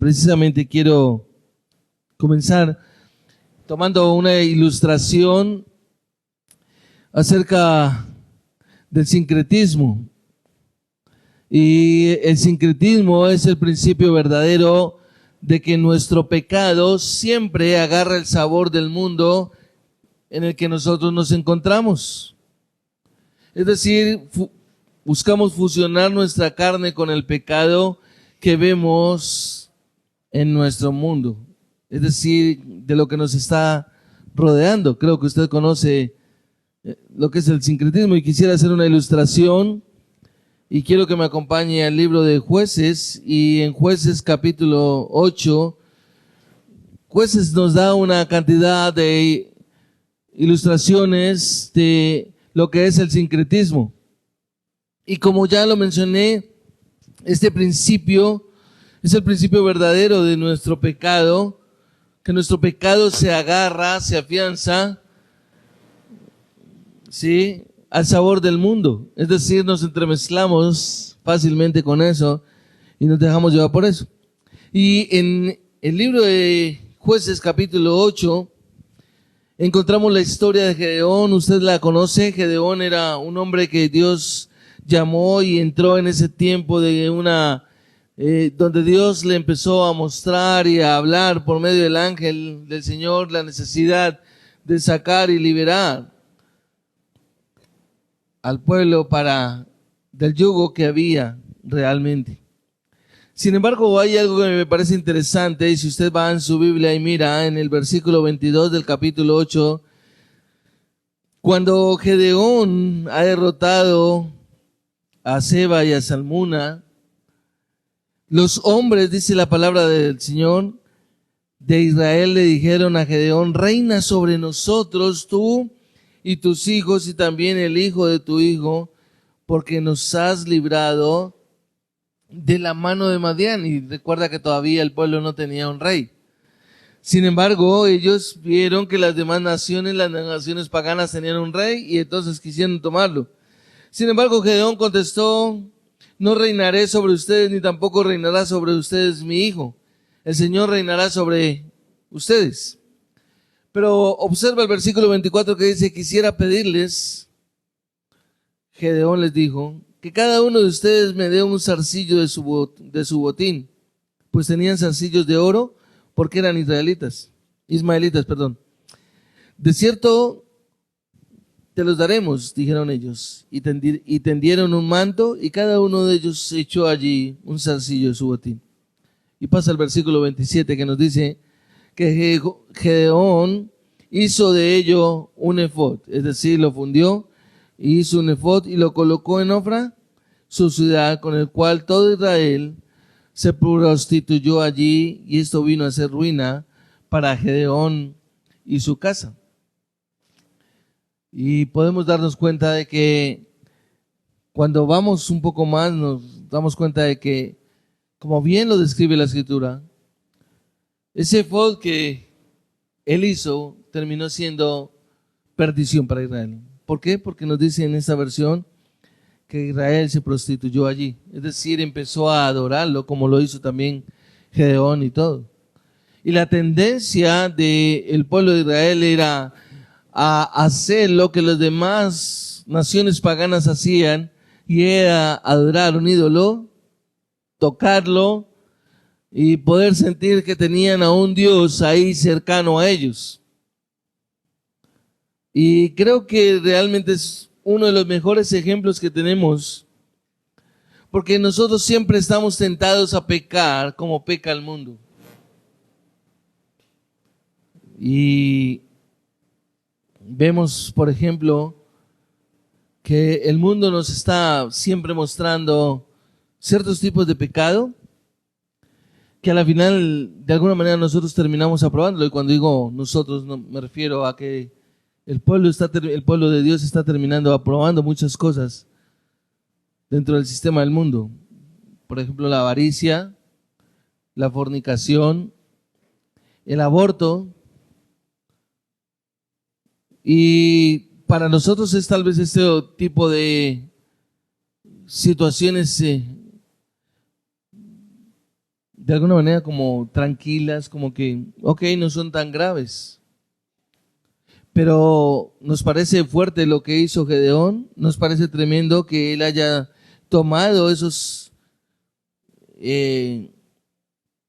precisamente quiero comenzar tomando una ilustración acerca del sincretismo. Y el sincretismo es el principio verdadero de que nuestro pecado siempre agarra el sabor del mundo en el que nosotros nos encontramos. Es decir, buscamos fusionar nuestra carne con el pecado que vemos en nuestro mundo. Es decir, de lo que nos está rodeando. Creo que usted conoce lo que es el sincretismo y quisiera hacer una ilustración y quiero que me acompañe al libro de Jueces, y en Jueces capítulo 8, Jueces nos da una cantidad de ilustraciones de lo que es el sincretismo. Y como ya lo mencioné, este principio es el principio verdadero de nuestro pecado, que nuestro pecado se agarra, se afianza, ¿sí?, al sabor del mundo. Es decir, nos entremezclamos fácilmente con eso y nos dejamos llevar por eso. Y en el libro de Jueces capítulo 8 encontramos la historia de Gedeón. Usted la conoce. Gedeón era un hombre que Dios llamó y entró en ese tiempo de donde Dios le empezó a mostrar y a hablar por medio del ángel del Señor la necesidad de sacar y liberar al pueblo del yugo que había realmente. Sin embargo, hay algo que me parece interesante, y si usted va en su Biblia y mira en el versículo 22 del capítulo 8, cuando Gedeón ha derrotado a Seba y a Salmuna, los hombres, dice la palabra del Señor, de Israel le dijeron a Gedeón: reina sobre nosotros tú y tus hijos y también el hijo de tu hijo, porque nos has librado de la mano de Madián. Y recuerda que todavía el pueblo no tenía un rey. Sin embargo, ellos vieron que las demás naciones, las naciones paganas, tenían un rey y entonces quisieron tomarlo. Sin embargo, Gedeón contestó: no reinaré sobre ustedes, ni tampoco reinará sobre ustedes mi hijo. El Señor reinará sobre ustedes. Pero observa el versículo 24 que dice: quisiera pedirles, Gedeón les dijo, que cada uno de ustedes me dé un zarcillo de su botín, pues tenían zarcillos de oro porque eran ismaelitas. De cierto te los daremos, dijeron ellos, y tendieron un manto, y cada uno de ellos echó allí un zarcillo de su botín. Y pasa el versículo 27 que nos dice que Gedeón hizo de ello un efod, es decir, lo fundió y hizo un efod y lo colocó en Ofra, su ciudad, con el cual todo Israel se prostituyó allí, y esto vino a ser ruina para Gedeón y su casa. Y podemos darnos cuenta de que cuando vamos un poco más nos damos cuenta de que, como bien lo describe la Escritura, ese efod que él hizo terminó siendo perdición para Israel. ¿Por qué? Porque nos dice en esta versión que Israel se prostituyó allí. Es decir, empezó a adorarlo, como lo hizo también Gedeón y todo. Y la tendencia del pueblo de Israel era a hacer lo que las demás naciones paganas hacían, y era adorar un ídolo, tocarlo y poder sentir que tenían a un Dios ahí cercano a ellos. Y creo que realmente es uno de los mejores ejemplos que tenemos, porque nosotros siempre estamos tentados a pecar como peca el mundo. Y vemos, por ejemplo, que el mundo nos está siempre mostrando ciertos tipos de pecado que a la final, de alguna manera, nosotros terminamos aprobándolo. Y cuando digo nosotros, no me refiero a que el pueblo de Dios está terminando aprobando muchas cosas dentro del sistema del mundo. Por ejemplo, la avaricia, la fornicación, el aborto. Y para nosotros es tal vez este tipo de situaciones de alguna manera como tranquilas, como que, ok, no son tan graves. Pero nos parece fuerte lo que hizo Gedeón, nos parece tremendo que él haya tomado esos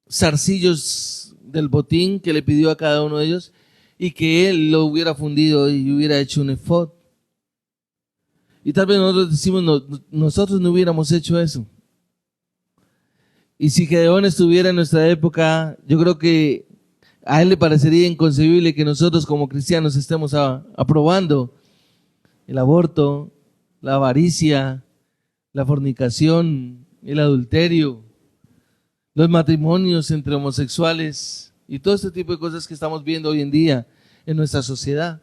zarcillos del botín que le pidió a cada uno de ellos y que él lo hubiera fundido y hubiera hecho un efod. Y tal vez nosotros decimos, nosotros no hubiéramos hecho eso. Y si Gedeón estuviera en nuestra época, yo creo que a él le parecería inconcebible que nosotros como cristianos estemos aprobando el aborto, la avaricia, la fornicación, el adulterio, los matrimonios entre homosexuales y todo este tipo de cosas que estamos viendo hoy en día en nuestra sociedad.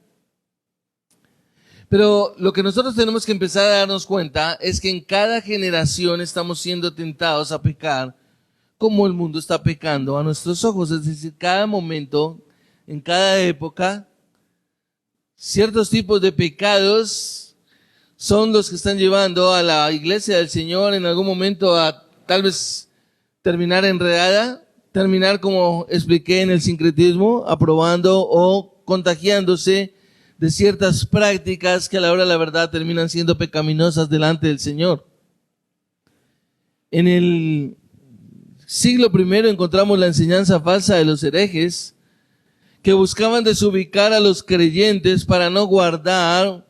Pero lo que nosotros tenemos que empezar a darnos cuenta es que en cada generación estamos siendo tentados a pecar como el mundo está pecando a nuestros ojos. Es decir, cada momento, en cada época, ciertos tipos de pecados son los que están llevando a la iglesia del Señor en algún momento a tal vez terminar enredada, terminar como expliqué en el sincretismo, aprobando o contagiándose de ciertas prácticas que a la hora de la verdad terminan siendo pecaminosas delante del Señor. En el siglo I encontramos la enseñanza falsa de los herejes que buscaban desubicar a los creyentes para no guardar,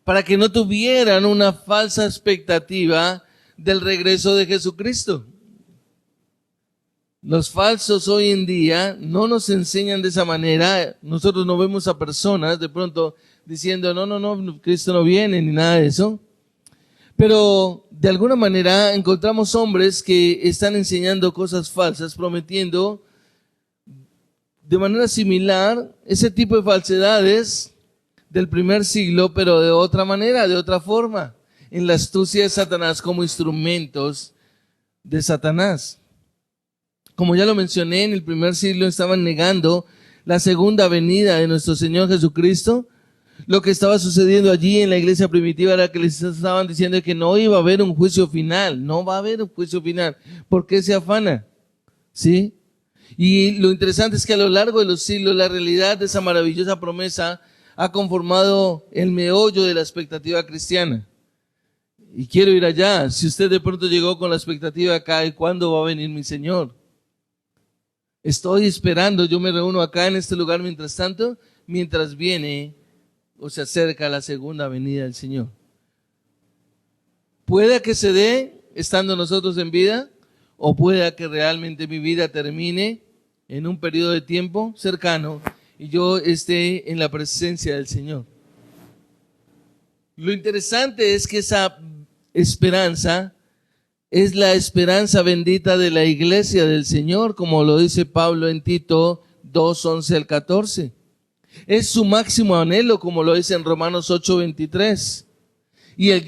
para que no tuvieran una falsa expectativa del regreso de Jesucristo. Los falsos hoy en día no nos enseñan de esa manera. Nosotros no vemos a personas de pronto diciendo, no, Cristo no viene, ni nada de eso. Pero de alguna manera encontramos hombres que están enseñando cosas falsas, prometiendo de manera similar ese tipo de falsedades del primer siglo, pero de otra manera, de otra forma, en la astucia de Satanás como instrumentos de Satanás. Como ya lo mencioné, en el primer siglo estaban negando la segunda venida de nuestro Señor Jesucristo. Lo que estaba sucediendo allí en la iglesia primitiva era que les estaban diciendo que no iba a haber un juicio final, no va a haber un juicio final. ¿Por qué se afana? ¿Sí? Y lo interesante es que a lo largo de los siglos la realidad de esa maravillosa promesa ha conformado el meollo de la expectativa cristiana. Y quiero ir allá. Si usted de pronto llegó con la expectativa acá, ¿y cuándo va a venir mi Señor? Estoy esperando, yo me reúno acá en este lugar mientras tanto, mientras viene o se acerca la segunda venida del Señor. Puede que se dé estando nosotros en vida, o pueda que realmente mi vida termine en un periodo de tiempo cercano y yo esté en la presencia del Señor. Lo interesante es que esa esperanza es la esperanza bendita de la iglesia del Señor, como lo dice Pablo en Tito 2, 11 al 14. Es su máximo anhelo, como lo dice en Romanos 8, 23. Y el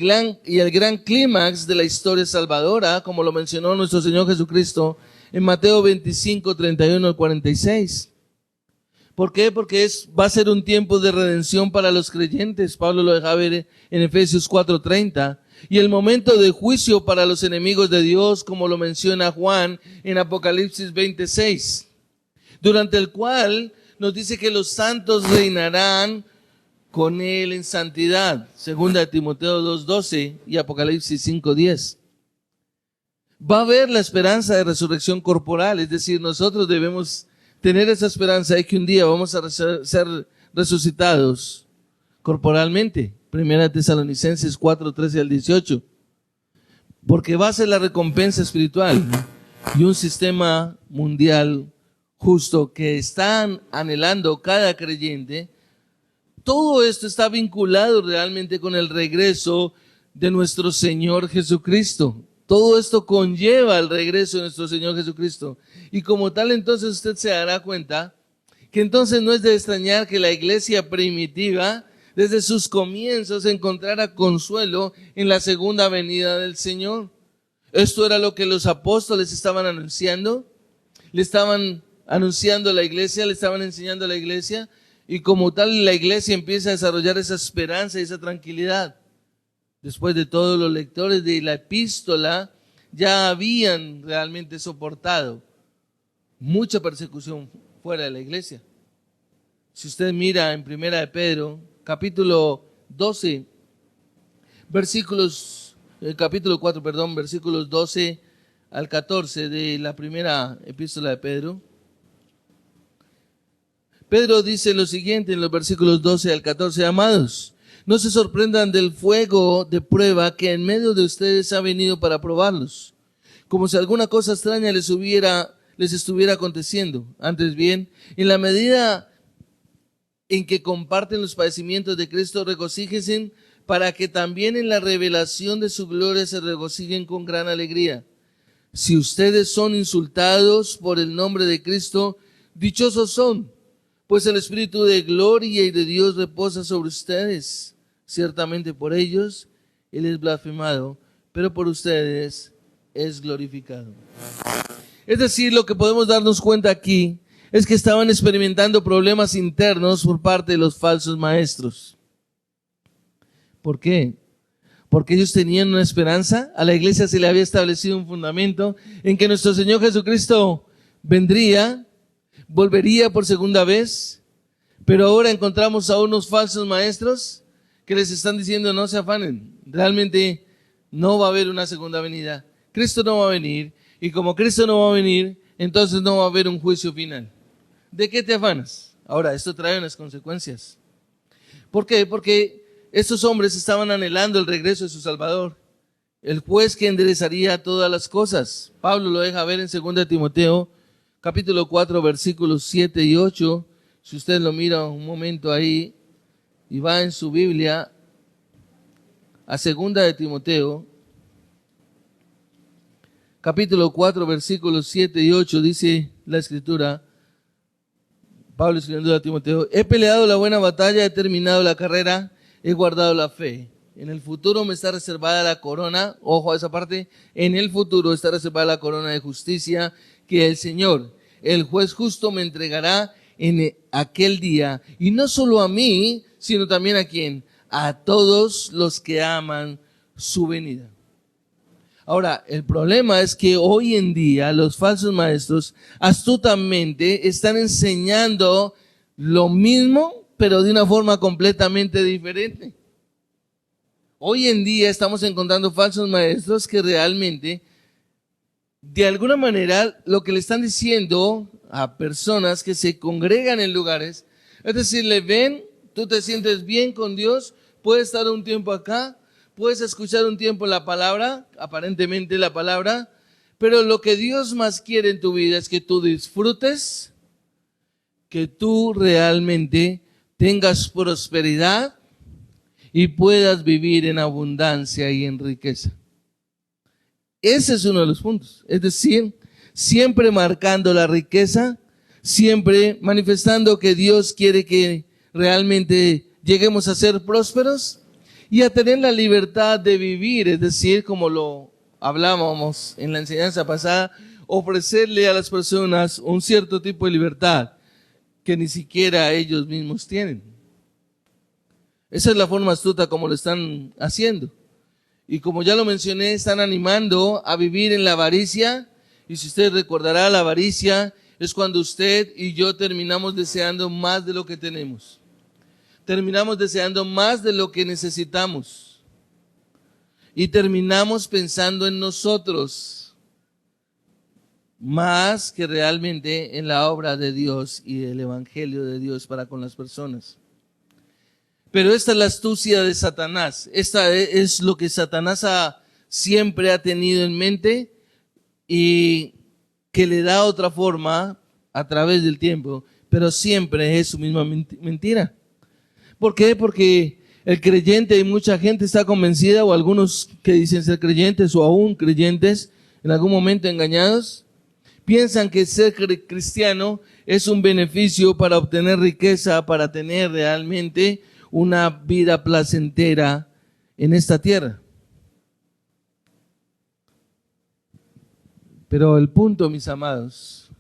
gran clímax de la historia salvadora, como lo mencionó nuestro Señor Jesucristo en Mateo 25, 31 al 46. ¿Por qué? Porque va a ser un tiempo de redención para los creyentes. Pablo lo deja ver en Efesios 4:30. Y el momento de juicio para los enemigos de Dios, como lo menciona Juan en Apocalipsis 26, durante el cual nos dice que los santos reinarán con él en santidad. Segunda de Timoteo 2:12 y Apocalipsis 5:10. Va a haber la esperanza de resurrección corporal, es decir, nosotros debemos tener esa esperanza de que un día vamos a ser resucitados corporalmente. Primera Tesalonicenses 4:13 al 18. Porque va a ser la recompensa espiritual y un sistema mundial justo que están anhelando cada creyente. Todo esto está vinculado realmente con el regreso de nuestro Señor Jesucristo. Todo esto conlleva el regreso de nuestro Señor Jesucristo. Y como tal, entonces usted se dará cuenta que entonces no es de extrañar que la iglesia primitiva, desde sus comienzos, encontrara consuelo en la segunda venida del Señor. Esto era lo que los apóstoles estaban anunciando. Le estaban anunciando a la iglesia, le estaban enseñando a la iglesia. Y como tal, la iglesia empieza a desarrollar esa esperanza y esa tranquilidad. Después de todos los lectores de la epístola ya habían realmente soportado mucha persecución fuera de la iglesia. Si usted mira en Primera de Pedro, capítulo 12, capítulo 4, versículos 12 al 14 de la primera epístola de Pedro. Pedro dice lo siguiente en los versículos 12 al 14: Amados, no se sorprendan del fuego de prueba que en medio de ustedes ha venido para probarlos, como si alguna cosa extraña les estuviera aconteciendo. Antes bien, en la medida en que comparten los padecimientos de Cristo, regocíjense para que también en la revelación de su gloria se regocijen con gran alegría. Si ustedes son insultados por el nombre de Cristo, dichosos son, pues el Espíritu de gloria y de Dios reposa sobre ustedes. Ciertamente por ellos Él es blasfemado, pero por ustedes es glorificado. Es decir, lo que podemos darnos cuenta aquí es que estaban experimentando problemas internos por parte de los falsos maestros. ¿Por qué? Porque ellos tenían una esperanza. A la iglesia se le había establecido un fundamento en que nuestro Señor Jesucristo volvería por segunda vez, pero ahora encontramos a unos falsos maestros que les están diciendo: no se afanen, realmente no va a haber una segunda venida. Cristo no va a venir, y como Cristo no va a venir, entonces no va a haber un juicio final. ¿De qué te afanas? Ahora, esto trae unas consecuencias. ¿Por qué? Porque estos hombres estaban anhelando el regreso de su Salvador, el juez que enderezaría todas las cosas. Pablo lo deja ver en 2 Timoteo, capítulo 4, versículos 7 y 8. Si usted lo mira un momento ahí y va en su Biblia a 2 Timoteo, capítulo 4, versículos 7 y 8, dice la Escritura, Pablo escribiendo a Timoteo: He peleado la buena batalla, he terminado la carrera, he guardado la fe. En el futuro me está reservada la corona, ojo a esa parte, en el futuro está reservada la corona de justicia que el Señor, el juez justo, me entregará en aquel día. Y no solo a mí, sino también a quién, a todos los que aman su venida. Ahora, el problema es que hoy en día los falsos maestros astutamente están enseñando lo mismo, pero de una forma completamente diferente. Hoy en día estamos encontrando falsos maestros que realmente, de alguna manera, lo que le están diciendo a personas que se congregan en lugares, es decir, le ven, tú te sientes bien con Dios, puedes estar un tiempo acá, puedes escuchar un tiempo la palabra, aparentemente la palabra, pero lo que Dios más quiere en tu vida es que tú disfrutes, que tú realmente tengas prosperidad y puedas vivir en abundancia y en riqueza. Ese es uno de los puntos. Es decir, siempre marcando la riqueza, siempre manifestando que Dios quiere que realmente lleguemos a ser prósperos y a tener la libertad de vivir, es decir, como lo hablábamos en la enseñanza pasada, ofrecerle a las personas un cierto tipo de libertad que ni siquiera ellos mismos tienen. Esa es la forma astuta como lo están haciendo. Y como ya lo mencioné, están animando a vivir en la avaricia. Y si usted recordará, la avaricia es cuando usted y yo terminamos deseando más de lo que tenemos. Terminamos deseando más de lo que necesitamos. Y terminamos pensando en nosotros más que realmente en la obra de Dios y el evangelio de Dios para con las personas. Pero esta es la astucia de Satanás. Esta es lo que Satanás siempre ha tenido en mente y que le da otra forma a través del tiempo, pero siempre es su misma mentira. ¿Por qué? Porque el creyente, y mucha gente está convencida, o algunos que dicen ser creyentes o aún creyentes, en algún momento engañados, piensan que ser cristiano es un beneficio para obtener riqueza, para tener realmente una vida placentera en esta tierra. Pero el punto, mis amados,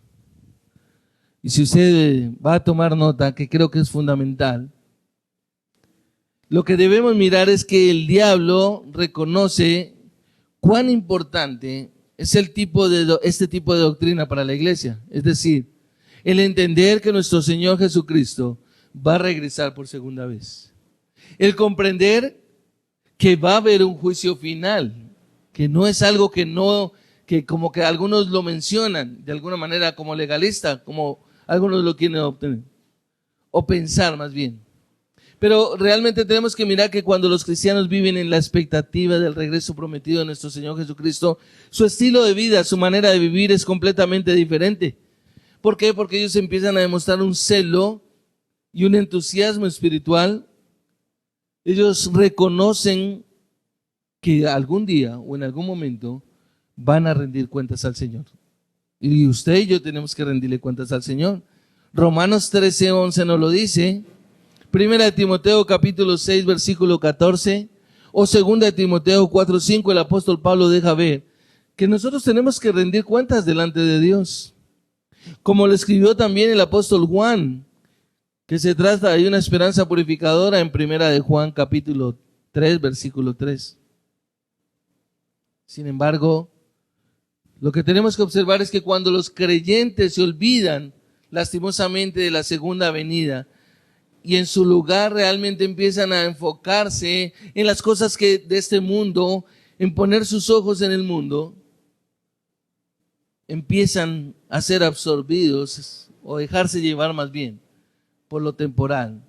y si usted va a tomar nota, que creo que es fundamental, lo que debemos mirar es que el diablo reconoce cuán importante es este tipo de doctrina para la iglesia. Es decir, el entender que nuestro Señor Jesucristo va a regresar por segunda vez. El comprender que va a haber un juicio final, que no es algo que como que algunos lo mencionan de alguna manera como legalista, como algunos lo quieren obtener, o pensar más bien. Pero realmente tenemos que mirar que cuando los cristianos viven en la expectativa del regreso prometido de nuestro Señor Jesucristo, su estilo de vida, su manera de vivir es completamente diferente. ¿Por qué? Porque ellos empiezan a demostrar un celo y un entusiasmo espiritual. Ellos reconocen que algún día o en algún momento van a rendir cuentas al Señor. Y usted y yo tenemos que rendirle cuentas al Señor. Romanos 13:11 nos lo dice. Primera de Timoteo capítulo 6 versículo 14 o segunda de Timoteo 4:5, el apóstol Pablo deja ver que nosotros tenemos que rendir cuentas delante de Dios. Como lo escribió también el apóstol Juan, que se trata de una esperanza purificadora en primera de Juan capítulo 3 versículo 3. Sin embargo, lo que tenemos que observar es que cuando los creyentes se olvidan lastimosamente de la segunda venida, y en su lugar realmente empiezan a enfocarse en las cosas que de este mundo, en poner sus ojos en el mundo, empiezan a ser absorbidos o dejarse llevar más bien por lo temporal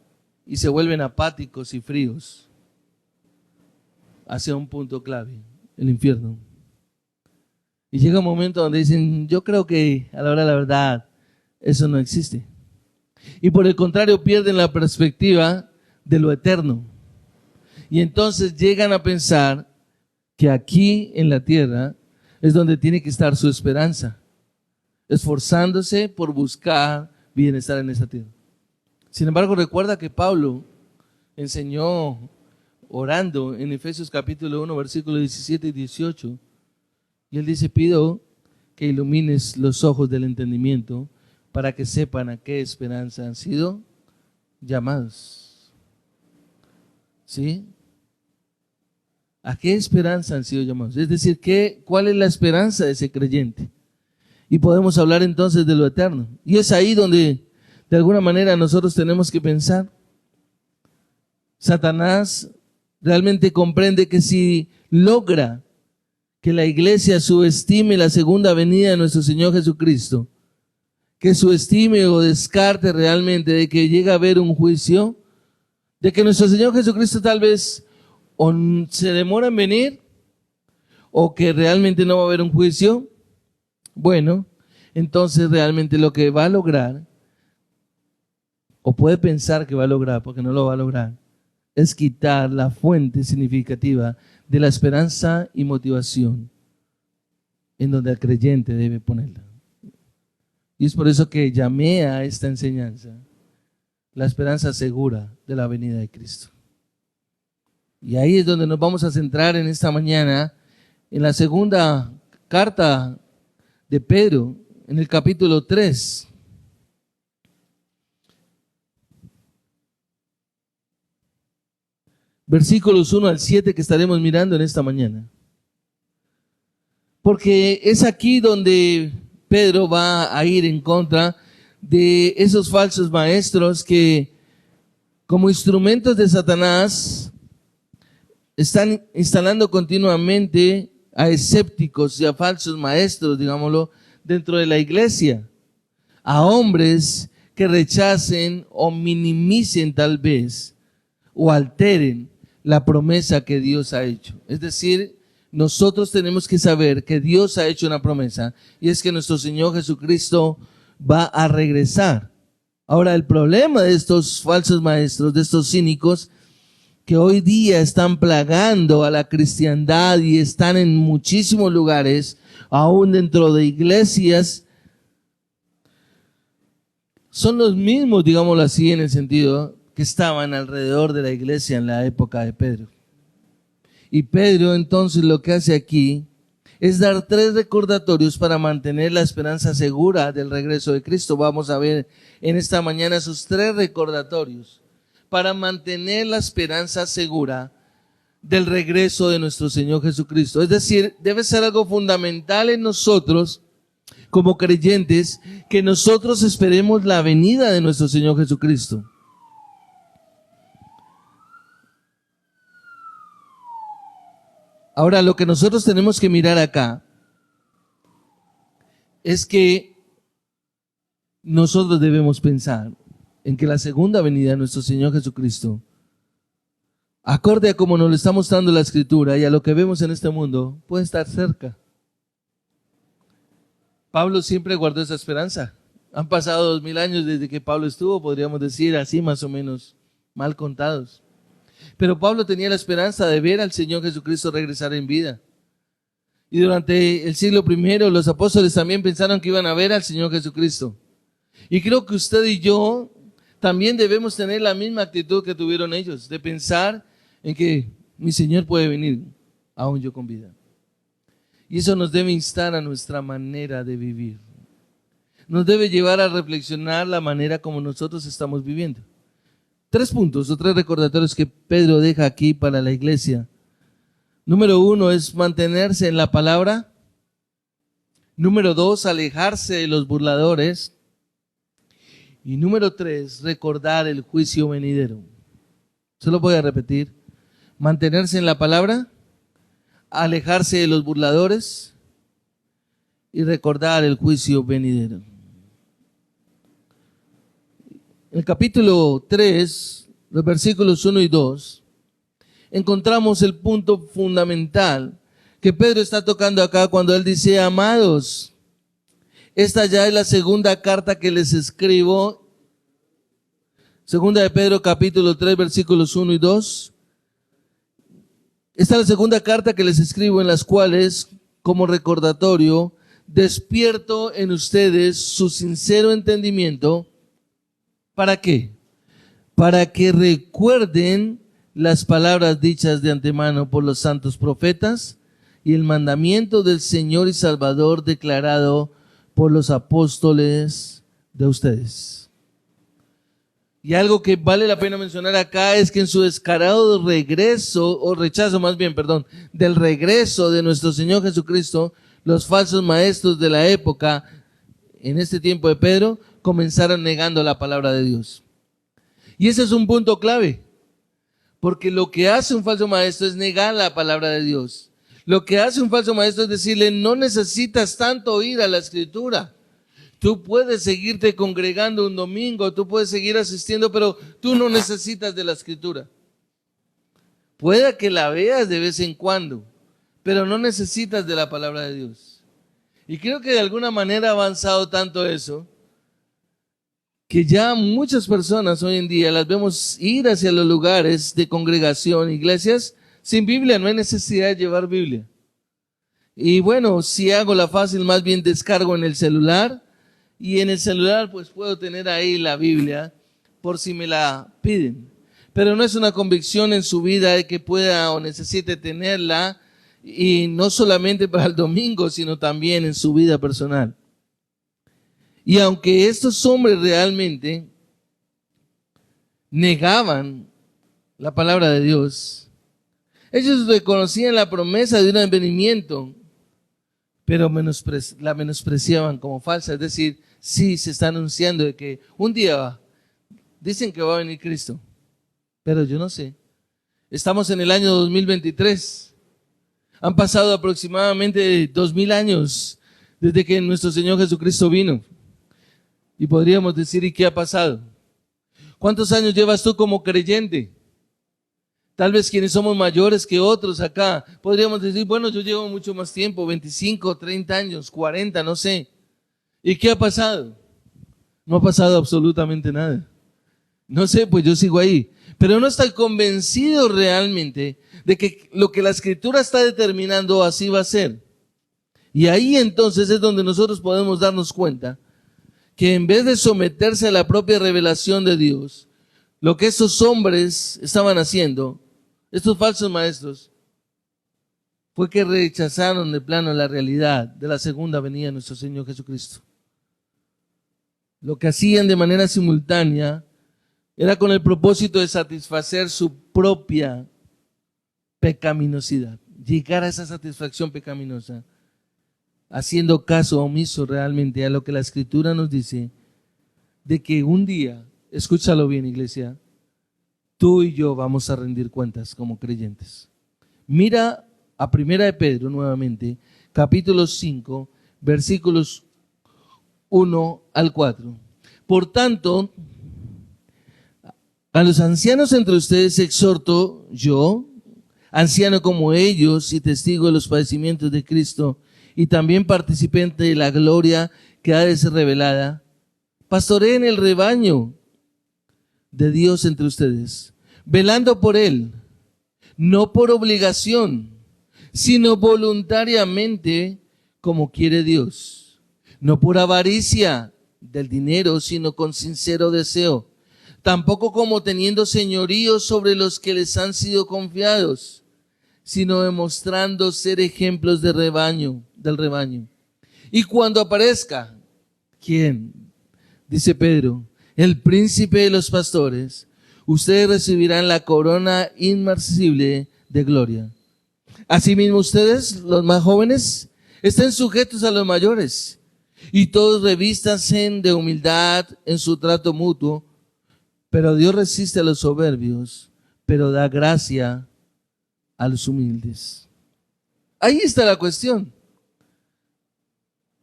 y se vuelven apáticos y fríos hacia un punto clave, el infierno. Y llega un momento donde dicen, yo creo que a la hora de la verdad eso no existe. Y por el contrario pierden la perspectiva de lo eterno. Y entonces llegan a pensar que aquí en la tierra es donde tiene que estar su esperanza, esforzándose por buscar bienestar en esta tierra. Sin embargo, recuerda que Pablo enseñó orando en Efesios capítulo 1, versículos 17 y 18. Y él dice, pido que ilumines los ojos del entendimiento para que sepan a qué esperanza han sido llamados. ¿Sí? ¿A qué esperanza han sido llamados? Es decir, ¿cuál es la esperanza de ese creyente? Y podemos hablar entonces de lo eterno. Y es ahí donde de alguna manera nosotros tenemos que pensar. Satanás realmente comprende que si logra que la iglesia subestime la segunda venida de nuestro Señor Jesucristo, que subestime o descarte realmente de que llega a haber un juicio, de que nuestro Señor Jesucristo tal vez o se demora en venir o que realmente no va a haber un juicio, bueno, entonces realmente lo que va a lograr, o puede pensar que va a lograr, porque no lo va a lograr, es quitar la fuente significativa de la esperanza y motivación en donde el creyente debe ponerla. Y es por eso que llamé a esta enseñanza la esperanza segura de la venida de Cristo. Y ahí es donde nos vamos a centrar en esta mañana, en la segunda carta de Pedro, en el capítulo 3. Versículos 1 al 7 que estaremos mirando en esta mañana. Porque es aquí donde Pedro va a ir en contra de esos falsos maestros que, como instrumentos de Satanás, están instalando continuamente a escépticos y a falsos maestros, digámoslo, dentro de la iglesia, a hombres que rechacen o minimicen tal vez o alteren la promesa que Dios ha hecho. Es decir, nosotros tenemos que saber que Dios ha hecho una promesa y es que nuestro Señor Jesucristo va a regresar. Ahora, el problema de estos falsos maestros, de estos cínicos, que hoy día están plagando a la cristiandad y están en muchísimos lugares, aún dentro de iglesias, son los mismos, digámoslo así, en el sentido que estaban alrededor de la iglesia en la época de Pedro. Y Pedro entonces lo que hace aquí es dar 3 recordatorios para mantener la esperanza segura del regreso de Cristo. Vamos a ver en esta mañana esos 3 recordatorios para mantener la esperanza segura del regreso de nuestro Señor Jesucristo. Es decir, debe ser algo fundamental en nosotros como creyentes que nosotros esperemos la venida de nuestro Señor Jesucristo. Ahora, lo que nosotros tenemos que mirar acá es que nosotros debemos pensar en que la segunda venida de nuestro Señor Jesucristo, acorde a como nos lo está mostrando la Escritura y a lo que vemos en este mundo, puede estar cerca. Pablo siempre guardó esa esperanza. Han pasado 2000 años desde que Pablo estuvo, podríamos decir así más o menos, mal contados. Pero Pablo tenía la esperanza de ver al Señor Jesucristo regresar en vida. Y durante el siglo I, los apóstoles también pensaron que iban a ver al Señor Jesucristo. Y creo que usted y yo también debemos tener la misma actitud que tuvieron ellos, de pensar en que mi Señor puede venir, aún yo con vida. Y eso nos debe instar a nuestra manera de vivir. Nos debe llevar a reflexionar la manera como nosotros estamos viviendo. 3 puntos o 3 recordatorios que Pedro deja aquí para la iglesia. Número 1 es mantenerse en la palabra. Número 2, alejarse de los burladores. Y número 3, recordar el juicio venidero. Se lo voy a repetir. Mantenerse en la palabra, alejarse de los burladores y recordar el juicio venidero. En el capítulo 3, los versículos 1 y 2, encontramos el punto fundamental que Pedro está tocando acá cuando él dice: amados, esta ya es la segunda carta que les escribo. Segunda de Pedro, capítulo 3, versículos 1 y 2. Esta es la segunda carta que les escribo, en las cuales, como recordatorio, despierto en ustedes su sincero entendimiento. ¿Para qué? Para que recuerden las palabras dichas de antemano por los santos profetas y el mandamiento del Señor y Salvador declarado por los apóstoles de ustedes. Y algo que vale la pena mencionar acá es que en su descarado regreso, o rechazo más bien, perdón, del regreso de nuestro Señor Jesucristo, los falsos maestros de la época, en este tiempo de Pedro, comenzaron negando la palabra de Dios. Y ese es un punto clave, porque lo que hace un falso maestro es negar la palabra de Dios. Lo que hace un falso maestro es decirle: no necesitas tanto oír a la Escritura. Tú puedes seguirte congregando un domingo, tú puedes seguir asistiendo, pero tú no necesitas de la Escritura. Puede que la veas de vez en cuando, pero no necesitas de la palabra de Dios. Y creo que de alguna manera ha avanzado tanto eso, que ya muchas personas hoy en día las vemos ir hacia los lugares de congregación, iglesias, sin Biblia. No hay necesidad de llevar Biblia. Y bueno, si hago la fácil, más bien descargo en el celular, y en el celular pues puedo tener ahí la Biblia por si me la piden. Pero no es una convicción en su vida de que pueda o necesite tenerla, y no solamente para el domingo, sino también en su vida personal. Y aunque estos hombres realmente negaban la palabra de Dios, ellos reconocían la promesa de un advenimiento, pero la menospreciaban como falsa. Es decir, sí se está anunciando de que un día dicen que va a venir Cristo, pero yo no sé. Estamos en el año 2023. Han pasado aproximadamente 2000 años desde que nuestro Señor Jesucristo vino. Y podríamos decir: ¿y qué ha pasado? ¿Cuántos años llevas tú como creyente? Tal vez quienes somos mayores que otros acá, podríamos decir: bueno, yo llevo mucho más tiempo, 25, 30 años, 40, no sé. ¿Y qué ha pasado? No ha pasado absolutamente nada. No sé, pues yo sigo ahí. Pero no estoy convencido realmente de que lo que la Escritura está determinando así va a ser. Y ahí entonces es donde nosotros podemos darnos cuenta que en vez de someterse a la propia revelación de Dios, lo que estos hombres estaban haciendo, estos falsos maestros, fue que rechazaron de plano la realidad de la segunda venida de nuestro Señor Jesucristo. Lo que hacían de manera simultánea era con el propósito de satisfacer su propia pecaminosidad, llegar a esa satisfacción pecaminosa, haciendo caso omiso realmente a lo que la Escritura nos dice, de que un día, escúchalo bien, iglesia, tú y yo vamos a rendir cuentas como creyentes. Mira a Primera de Pedro nuevamente, capítulo 5, versículos 1 al 4. Por tanto, a los ancianos entre ustedes exhorto yo, anciano como ellos y testigo de los padecimientos de Cristo, y también participante de la gloria que ha de ser revelada, pastoreen el rebaño de Dios entre ustedes, velando por él, no por obligación, sino voluntariamente, como quiere Dios, no por avaricia del dinero, sino con sincero deseo, tampoco como teniendo señorío sobre los que les han sido confiados, sino demostrando ser ejemplos de rebaño, del rebaño. Y cuando aparezca, ¿quién? Dice Pedro, el príncipe de los pastores, ustedes recibirán la corona inmarcesible de gloria. Asimismo ustedes, los más jóvenes, estén sujetos a los mayores, y todos revístanse de humildad en su trato mutuo, pero Dios resiste a los soberbios, pero da gracia a los humildes. Ahí está la cuestión.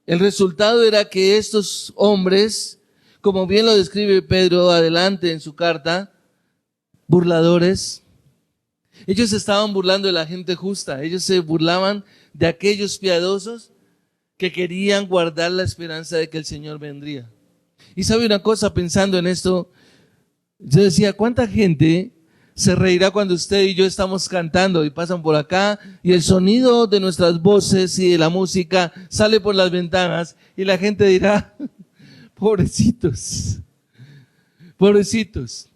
El resultado era que estos hombres, como bien lo describe Pedro adelante en su carta, burladores, ellos se estaban burlando de la gente justa, ellos se burlaban de aquellos piadosos que querían guardar la esperanza de que el Señor vendría. Y sabe una cosa, pensando en esto, yo decía, ¿cuánta gente se reirá cuando usted y yo estamos cantando y pasan por acá y el sonido de nuestras voces y de la música sale por las ventanas y la gente dirá, pobrecitos, pobrecitos?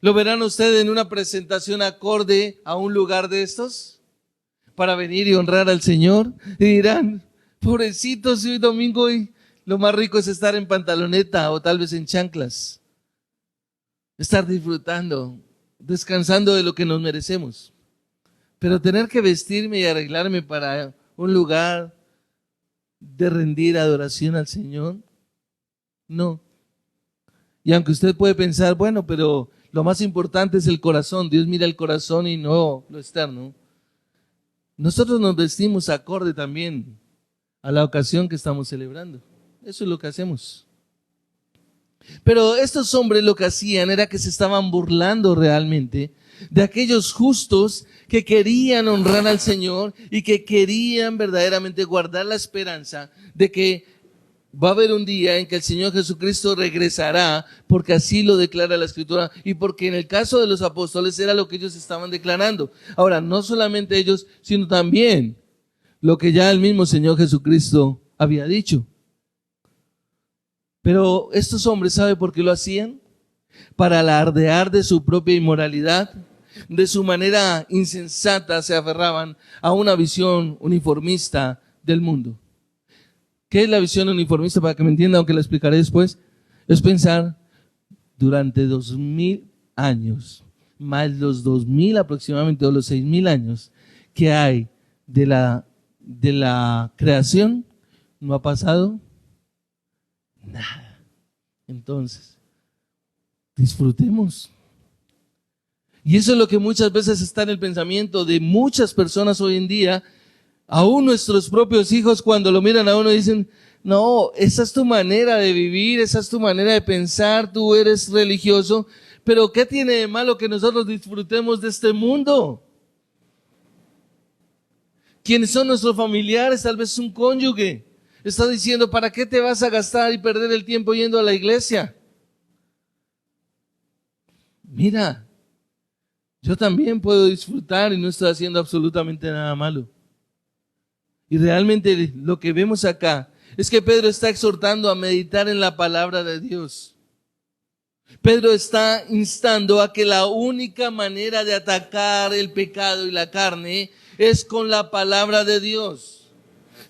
¿Lo verán ustedes en una presentación acorde a un lugar de estos para venir y honrar al Señor? Y dirán, pobrecitos, hoy domingo y lo más rico es estar en pantaloneta o tal vez en chanclas, estar disfrutando, descansando de lo que nos merecemos. Pero tener que vestirme y arreglarme para un lugar de rendir adoración al Señor, no. Y aunque usted puede pensar, bueno, pero lo más importante es el corazón, Dios mira el corazón y no lo externo. Nosotros nos vestimos acorde también a la ocasión que estamos celebrando. Eso es lo que hacemos. Pero estos hombres lo que hacían era que se estaban burlando realmente de aquellos justos que querían honrar al Señor y que querían verdaderamente guardar la esperanza de que va a haber un día en que el Señor Jesucristo regresará, porque así lo declara la Escritura y porque en el caso de los apóstoles era lo que ellos estaban declarando. Ahora, no solamente ellos, sino también lo que ya el mismo Señor Jesucristo había dicho. Pero estos hombres, ¿sabe por qué lo hacían? Para alardear de su propia inmoralidad, de su manera insensata se aferraban a una visión uniformista del mundo. ¿Qué es la visión uniformista? Para que me entienda, aunque la explicaré después, es pensar durante 2000 años, más los 2000 aproximadamente, o los 6000 años que hay de la creación, no ha pasado nada. Entonces, disfrutemos. Y eso es lo que muchas veces está en el pensamiento de muchas personas hoy en día. Aún nuestros propios hijos, cuando lo miran a uno, dicen, no, esa es tu manera de vivir, esa es tu manera de pensar, tú eres religioso, pero ¿qué tiene de malo que nosotros disfrutemos de este mundo? ¿Quiénes son nuestros familiares? Tal vez un cónyuge está diciendo, ¿para qué te vas a gastar y perder el tiempo yendo a la iglesia? Mira, yo también puedo disfrutar y no estoy haciendo absolutamente nada malo. Y realmente lo que vemos acá es que Pedro está exhortando a meditar en la palabra de Dios. Pedro está instando a que la única manera de atacar el pecado y la carne es con la palabra de Dios.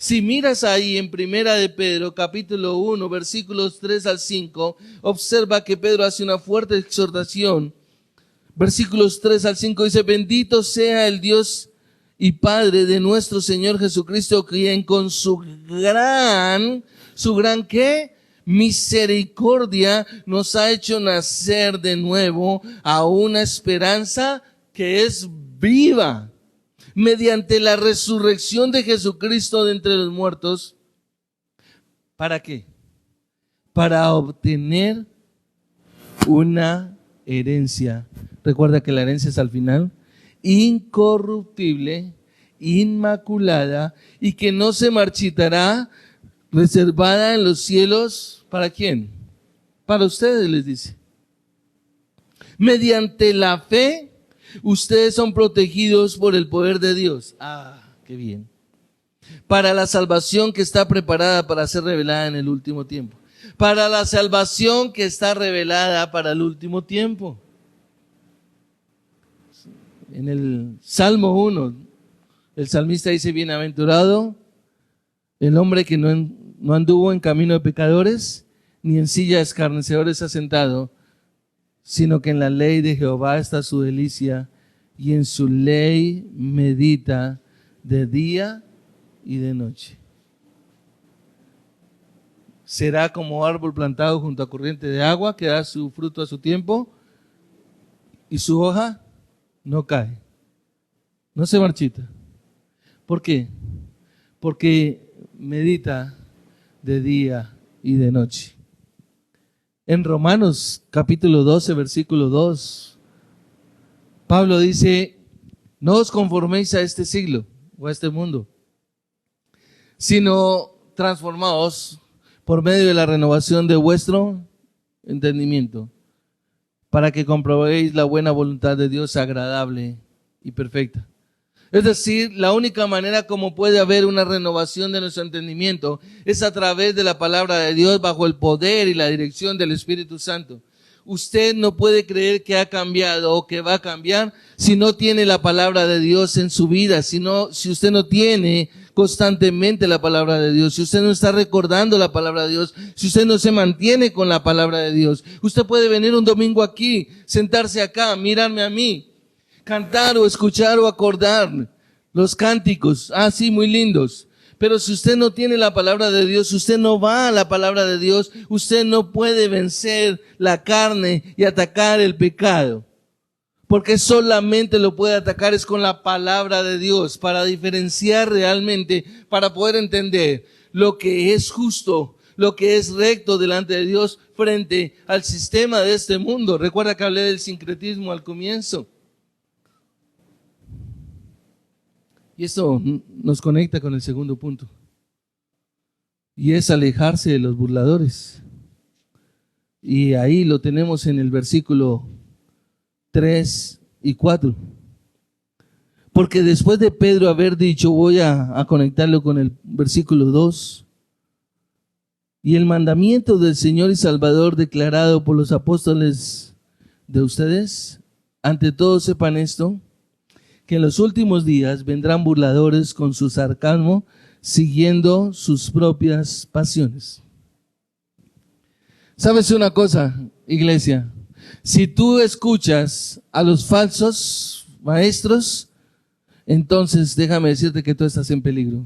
Si miras ahí en Primera de Pedro, capítulo 1, versículos 3 al 5, observa que Pedro hace una fuerte exhortación Versículos 3 al 5 dice: bendito sea el Dios y Padre de nuestro Señor Jesucristo, quien con su gran ¿qué? Misericordia nos ha hecho nacer de nuevo a una esperanza que es viva, mediante la resurrección de Jesucristo de entre los muertos. ¿Para qué? Para obtener una herencia. Recuerda que la herencia es al final incorruptible, inmaculada y que no se marchitará, reservada en los cielos. ¿Para quién? Para ustedes, les dice. Mediante la fe, ustedes son protegidos por el poder de Dios. Ah, qué bien. Para la salvación que está preparada para ser revelada en el último tiempo. Para la salvación que está revelada para el último tiempo. En el Salmo 1, el salmista dice: bienaventurado el hombre que no anduvo en camino de pecadores, ni en silla de escarnecedores ha sentado, sino que en la ley de Jehová está su delicia, y en su ley medita de día y de noche. Será como árbol plantado junto a corriente de agua, que da su fruto a su tiempo, y su hoja no cae, no se marchita. ¿Por qué? Porque medita de día y de noche. En Romanos capítulo 12, versículo 2, Pablo dice: no os conforméis a este siglo o a este mundo, sino transformaos por medio de la renovación de vuestro entendimiento, para que comprobéis la buena voluntad de Dios, agradable y perfecta. Es decir, la única manera como puede haber una renovación de nuestro entendimiento es a través de la palabra de Dios, bajo el poder y la dirección del Espíritu Santo. Usted no puede creer que ha cambiado o que va a cambiar si no tiene la palabra de Dios en su vida, si usted no tiene constantemente la palabra de Dios, si usted no está recordando la palabra de Dios, si usted no se mantiene con la palabra de Dios. Usted puede venir un domingo aquí, sentarse acá, mirarme a mí, cantar o escuchar o acordar los cánticos, sí, muy lindos. Pero si usted no tiene la palabra de Dios, usted no va a la palabra de Dios, usted no puede vencer la carne y atacar el pecado. Porque solamente lo puede atacar es con la palabra de Dios, para diferenciar realmente, para poder entender lo que es justo, lo que es recto delante de Dios frente al sistema de este mundo. Recuerda que hablé del sincretismo al comienzo. Y esto nos conecta con el segundo punto. Y es alejarse de los burladores. Y ahí lo tenemos en el versículo 3 y 4. Porque después de Pedro haber dicho, voy a conectarlo con el versículo 2. Y el mandamiento del Señor y Salvador declarado por los apóstoles de ustedes, ante todo sepan esto, que en los últimos días vendrán burladores con su sarcasmo, siguiendo sus propias pasiones. ¿Sabes una cosa, iglesia? Si tú escuchas a los falsos maestros, entonces déjame decirte que tú estás en peligro.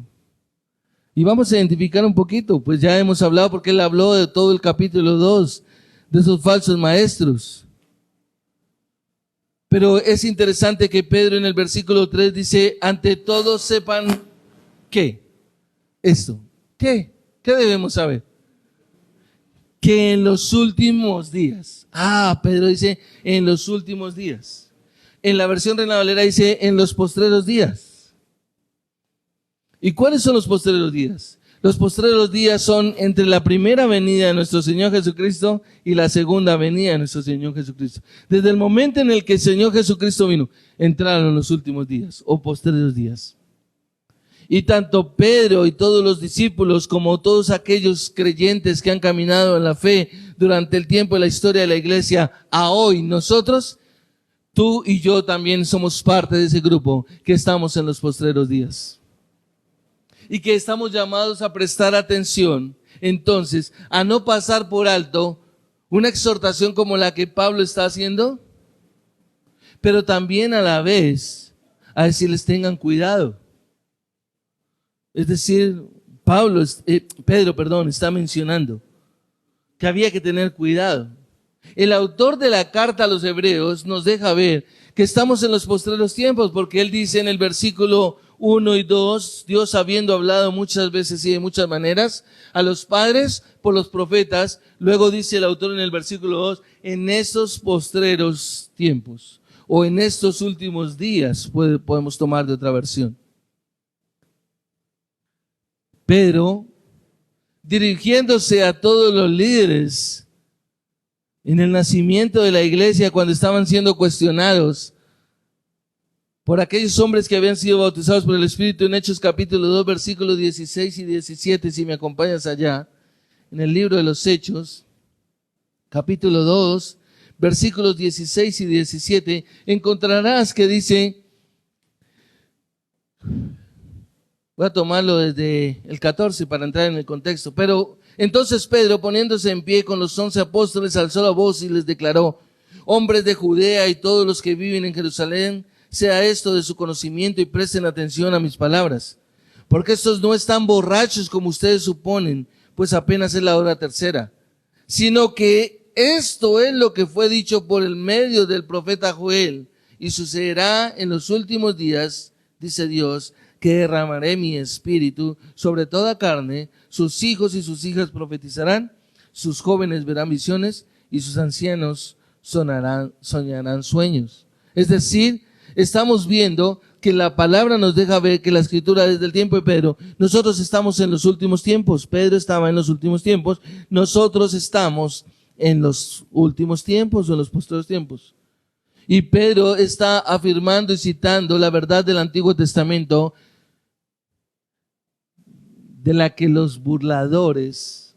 Y vamos a identificar un poquito, pues ya hemos hablado, porque él habló de todo el capítulo 2, de esos falsos maestros. Pero es interesante que Pedro en el versículo 3 dice, ante todo sepan, ¿qué? Esto. ¿Qué? ¿Qué debemos saber? Que en los últimos días. Pedro dice, en los últimos días. En la versión Reina Valera dice, en los postreros días. ¿Y cuáles son los postreros días? Los postreros días son entre la primera venida de nuestro Señor Jesucristo y la segunda venida de nuestro Señor Jesucristo. Desde el momento en el que el Señor Jesucristo vino, entraron los últimos días o postreros días. Y tanto Pedro y todos los discípulos, como todos aquellos creyentes que han caminado en la fe durante el tiempo de la historia de la iglesia, a hoy nosotros, tú y yo también somos parte de ese grupo que estamos en los postreros días. Y que estamos llamados a prestar atención, entonces, a no pasar por alto una exhortación como la que Pablo está haciendo. pero también a la vez a decirles tengan cuidado. Es decir, Pedro está mencionando que había que tener cuidado. El autor de la carta a los Hebreos nos deja ver que estamos en los postreros tiempos, porque él dice en el versículo 1 y 2, Dios habiendo hablado muchas veces y de muchas maneras a los padres por los profetas, luego dice el autor en el versículo 2, en esos postreros tiempos, o en estos últimos días, podemos tomar de otra versión. Pedro, dirigiéndose a todos los líderes en el nacimiento de la iglesia, cuando estaban siendo cuestionados por aquellos hombres que habían sido bautizados por el Espíritu, en Hechos capítulo 2, versículos 16 y 17, si me acompañas allá, en el libro de los Hechos, capítulo 2, versículos 16 y 17, encontrarás que dice, voy a tomarlo desde el 14 para entrar en el contexto, pero entonces Pedro, poniéndose en pie con los 11 apóstoles, alzó la voz y les declaró, hombres de Judea y todos los que viven en Jerusalén, sea esto de su conocimiento y presten atención a mis palabras, porque estos no están borrachos como ustedes suponen, pues apenas es la hora tercera, sino que esto es lo que fue dicho por el medio del profeta Joel, y sucederá en los últimos días, dice Dios, que derramaré mi espíritu sobre toda carne, sus hijos y sus hijas profetizarán, sus jóvenes verán visiones y sus ancianos soñarán sueños. Es decir, estamos viendo que la palabra nos deja ver que la escritura desde el tiempo de Pedro, nosotros estamos en los últimos tiempos, Pedro estaba en los últimos tiempos, nosotros estamos en los últimos tiempos o en los posteriores tiempos. Y Pedro está afirmando y citando la verdad del Antiguo Testamento, de la que los burladores,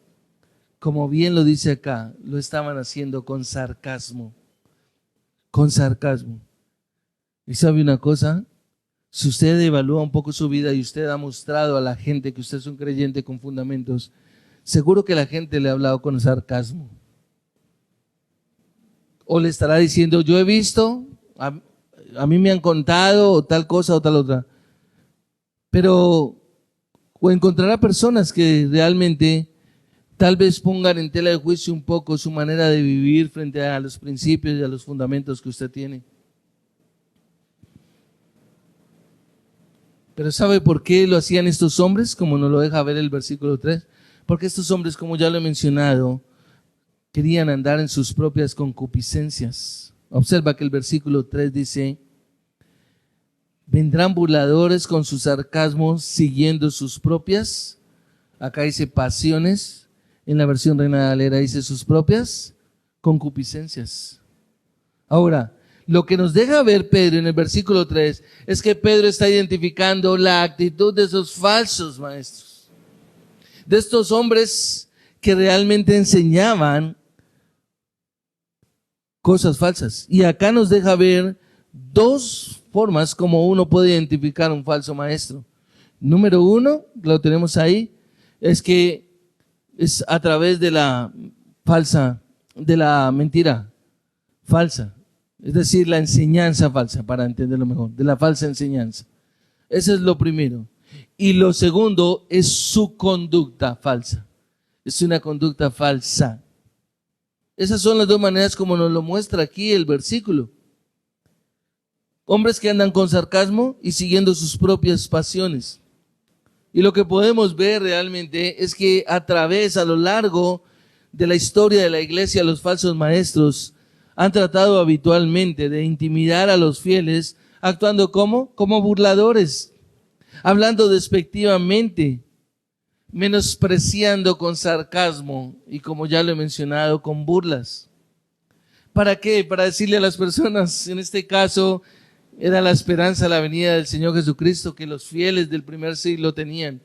como bien lo dice acá, lo estaban haciendo con sarcasmo. Con sarcasmo. ¿Y sabe una cosa? Si usted evalúa un poco su vida y usted ha mostrado a la gente que usted es un creyente con fundamentos, seguro que la gente le ha hablado con sarcasmo. O le estará diciendo, yo he visto, a mí me han contado, o tal cosa o tal otra. Pero o encontrará personas que realmente tal vez pongan en tela de juicio un poco su manera de vivir frente a los principios y a los fundamentos que usted tiene. Pero ¿sabe por qué lo hacían estos hombres? Como nos lo deja ver el versículo 3. Porque estos hombres, como ya lo he mencionado, querían andar en sus propias concupiscencias. Observa que el versículo 3 dice, vendrán burladores con sus sarcasmos siguiendo sus propias, acá dice pasiones, en la versión Reina Valera dice sus propias concupiscencias. Ahora, lo que nos deja ver Pedro en el versículo 3 es que Pedro está identificando la actitud de esos falsos maestros, de estos hombres que realmente enseñaban cosas falsas. Y acá nos deja ver dos formas como uno puede identificar un falso maestro. Número uno, lo tenemos ahí, es que es a través de la mentira falsa. Es decir, la enseñanza falsa, para entenderlo mejor, de la falsa enseñanza. Eso es lo primero. Y lo segundo es su conducta falsa. Es una conducta falsa. Esas son las dos maneras como nos lo muestra aquí el versículo. Hombres que andan con sarcasmo y siguiendo sus propias pasiones. Y lo que podemos ver realmente es que a lo largo de la historia de la iglesia, los falsos maestros han tratado habitualmente de intimidar a los fieles, actuando como burladores, hablando despectivamente, menospreciando con sarcasmo y, como ya lo he mencionado, con burlas. ¿Para qué? Para decirle a las personas, en este caso, era la esperanza, la venida del Señor Jesucristo que los fieles del primer siglo tenían.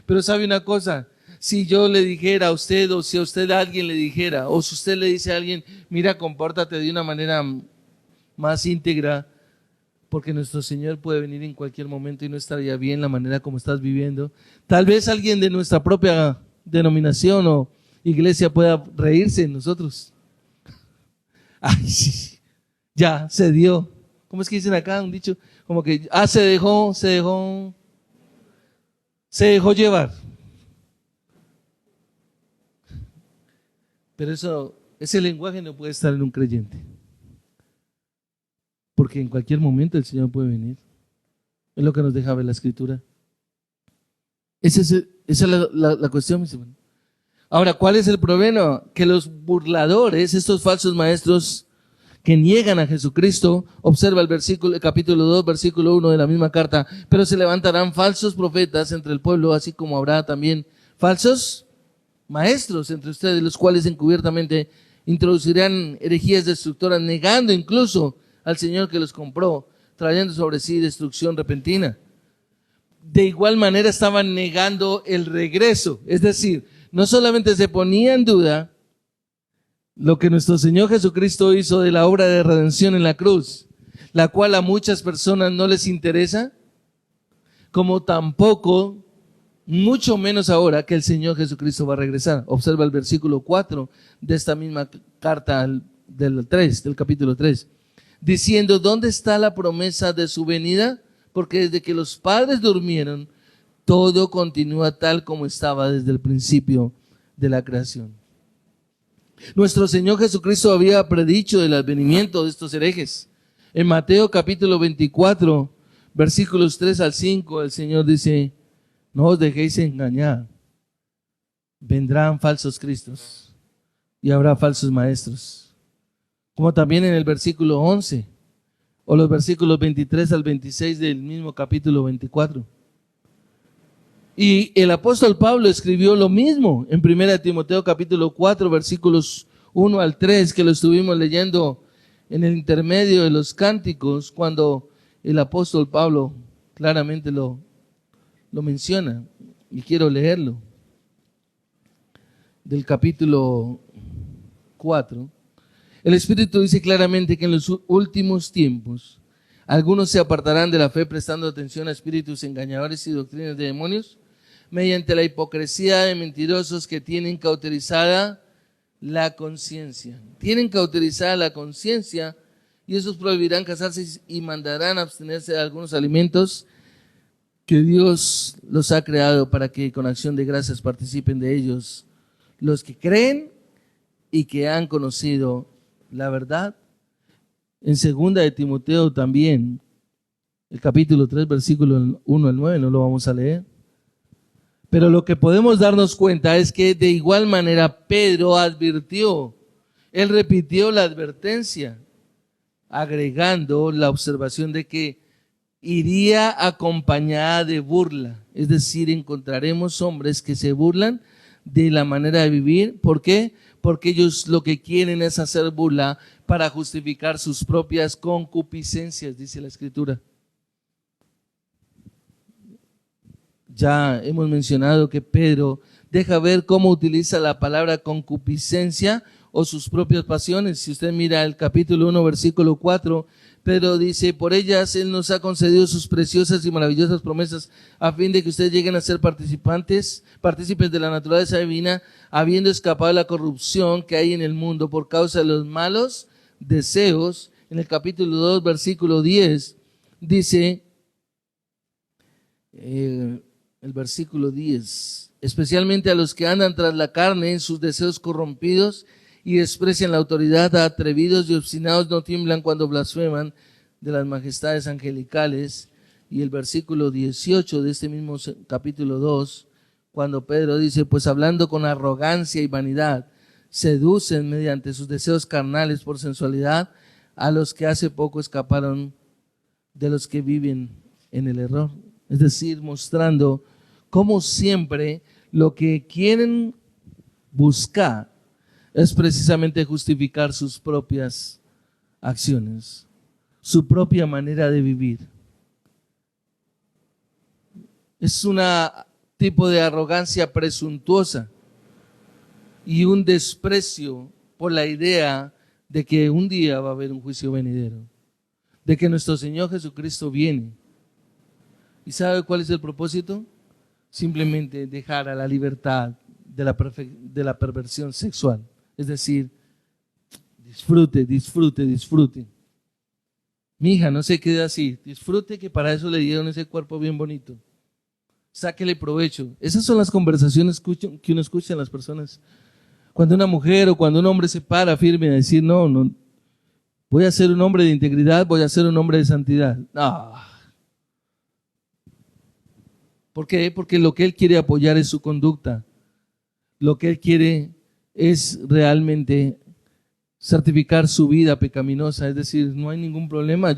Pero ¿sabe una cosa? Si yo le dijera a usted, o si a usted alguien le dijera, o si usted le dice a alguien, mira, compórtate de una manera más íntegra, porque nuestro Señor puede venir en cualquier momento y no estaría bien la manera como estás viviendo. Tal vez alguien de nuestra propia denominación o iglesia pueda reírse en nosotros. Ay, sí, ya se dio. ¿Cómo es que dicen acá? Un dicho, como que, se dejó llevar. Pero ese lenguaje no puede estar en un creyente. Porque en cualquier momento el Señor puede venir. Es lo que nos deja ver la Escritura. Esa es la cuestión, mis hermanos. Ahora, ¿cuál es el problema? Que los burladores, estos falsos maestros que niegan a Jesucristo, observa el capítulo 2, versículo 1 de la misma carta, pero se levantarán falsos profetas entre el pueblo, así como habrá también falsos maestros entre ustedes, los cuales encubiertamente introducirán herejías destructoras, negando incluso al Señor que los compró, trayendo sobre sí destrucción repentina. De igual manera estaban negando el regreso, es decir, no solamente se ponía en duda lo que nuestro Señor Jesucristo hizo de la obra de redención en la cruz, la cual a muchas personas no les interesa, como tampoco, mucho menos ahora, que el Señor Jesucristo va a regresar. Observa el versículo 4 de esta misma carta del capítulo 3, diciendo, ¿dónde está la promesa de su venida? Porque desde que los padres durmieron, todo continúa tal como estaba desde el principio de la creación. Nuestro Señor Jesucristo había predicho el advenimiento de estos herejes. En Mateo capítulo 24, versículos 3 al 5, el Señor dice, no os dejéis engañar, vendrán falsos cristos y habrá falsos maestros. Como también en el versículo 11, o los versículos 23 al 26 del mismo capítulo 24. Y el apóstol Pablo escribió lo mismo en 1 Timoteo capítulo 4, versículos 1 al 3, que lo estuvimos leyendo en el intermedio de los cánticos, cuando el apóstol Pablo claramente lo menciona. Y quiero leerlo. Del capítulo 4. El Espíritu dice claramente que en los últimos tiempos algunos se apartarán de la fe prestando atención a espíritus engañadores y doctrinas de demonios, mediante la hipocresía de mentirosos que tienen cauterizada la conciencia. Tienen cauterizada la conciencia y esos prohibirán casarse y mandarán abstenerse de algunos alimentos que Dios los ha creado para que con acción de gracias participen de ellos los que creen y que han conocido la verdad. En 2 de Timoteo también, el capítulo 3, versículo 1 al 9, no lo vamos a leer. Pero lo que podemos darnos cuenta es que de igual manera Pedro advirtió, él repitió la advertencia, agregando la observación de que iría acompañada de burla. Es decir, encontraremos hombres que se burlan de la manera de vivir. ¿Por qué? Porque ellos lo que quieren es hacer burla para justificar sus propias concupiscencias, dice la Escritura. Ya hemos mencionado que Pedro deja ver cómo utiliza la palabra concupiscencia o sus propias pasiones. Si usted mira el capítulo 1, versículo 4, Pedro dice, por ellas Él nos ha concedido sus preciosas y maravillosas promesas, a fin de que ustedes lleguen a ser partícipes de la naturaleza divina, habiendo escapado de la corrupción que hay en el mundo por causa de los malos deseos. En el capítulo 2, versículo 10, dice, el versículo 10, especialmente a los que andan tras la carne en sus deseos corrompidos y desprecian la autoridad, atrevidos y obstinados no tiemblan cuando blasfeman de las majestades angelicales. Y el versículo 18 de este mismo capítulo 2, cuando Pedro dice, pues hablando con arrogancia y vanidad, seducen mediante sus deseos carnales por sensualidad a los que hace poco escaparon de los que viven en el error. Es decir, mostrando cómo siempre lo que quieren buscar es precisamente justificar sus propias acciones, su propia manera de vivir. Es un tipo de arrogancia presuntuosa y un desprecio por la idea de que un día va a haber un juicio venidero, de que nuestro Señor Jesucristo viene. ¿Y sabe cuál es el propósito? Simplemente dejar a la libertad de la perversión sexual. Es decir, disfrute. Mi hija, no se quede así. Disfrute que para eso le dieron ese cuerpo bien bonito. Sáquele provecho. Esas son las conversaciones que uno escucha en las personas. Cuando una mujer o cuando un hombre se para firme a decir, no, voy a ser un hombre de integridad, voy a ser un hombre de santidad. No. ¿Por qué? Porque lo que él quiere apoyar es su conducta. Lo que él quiere es realmente certificar su vida pecaminosa. Es decir, no hay ningún problema.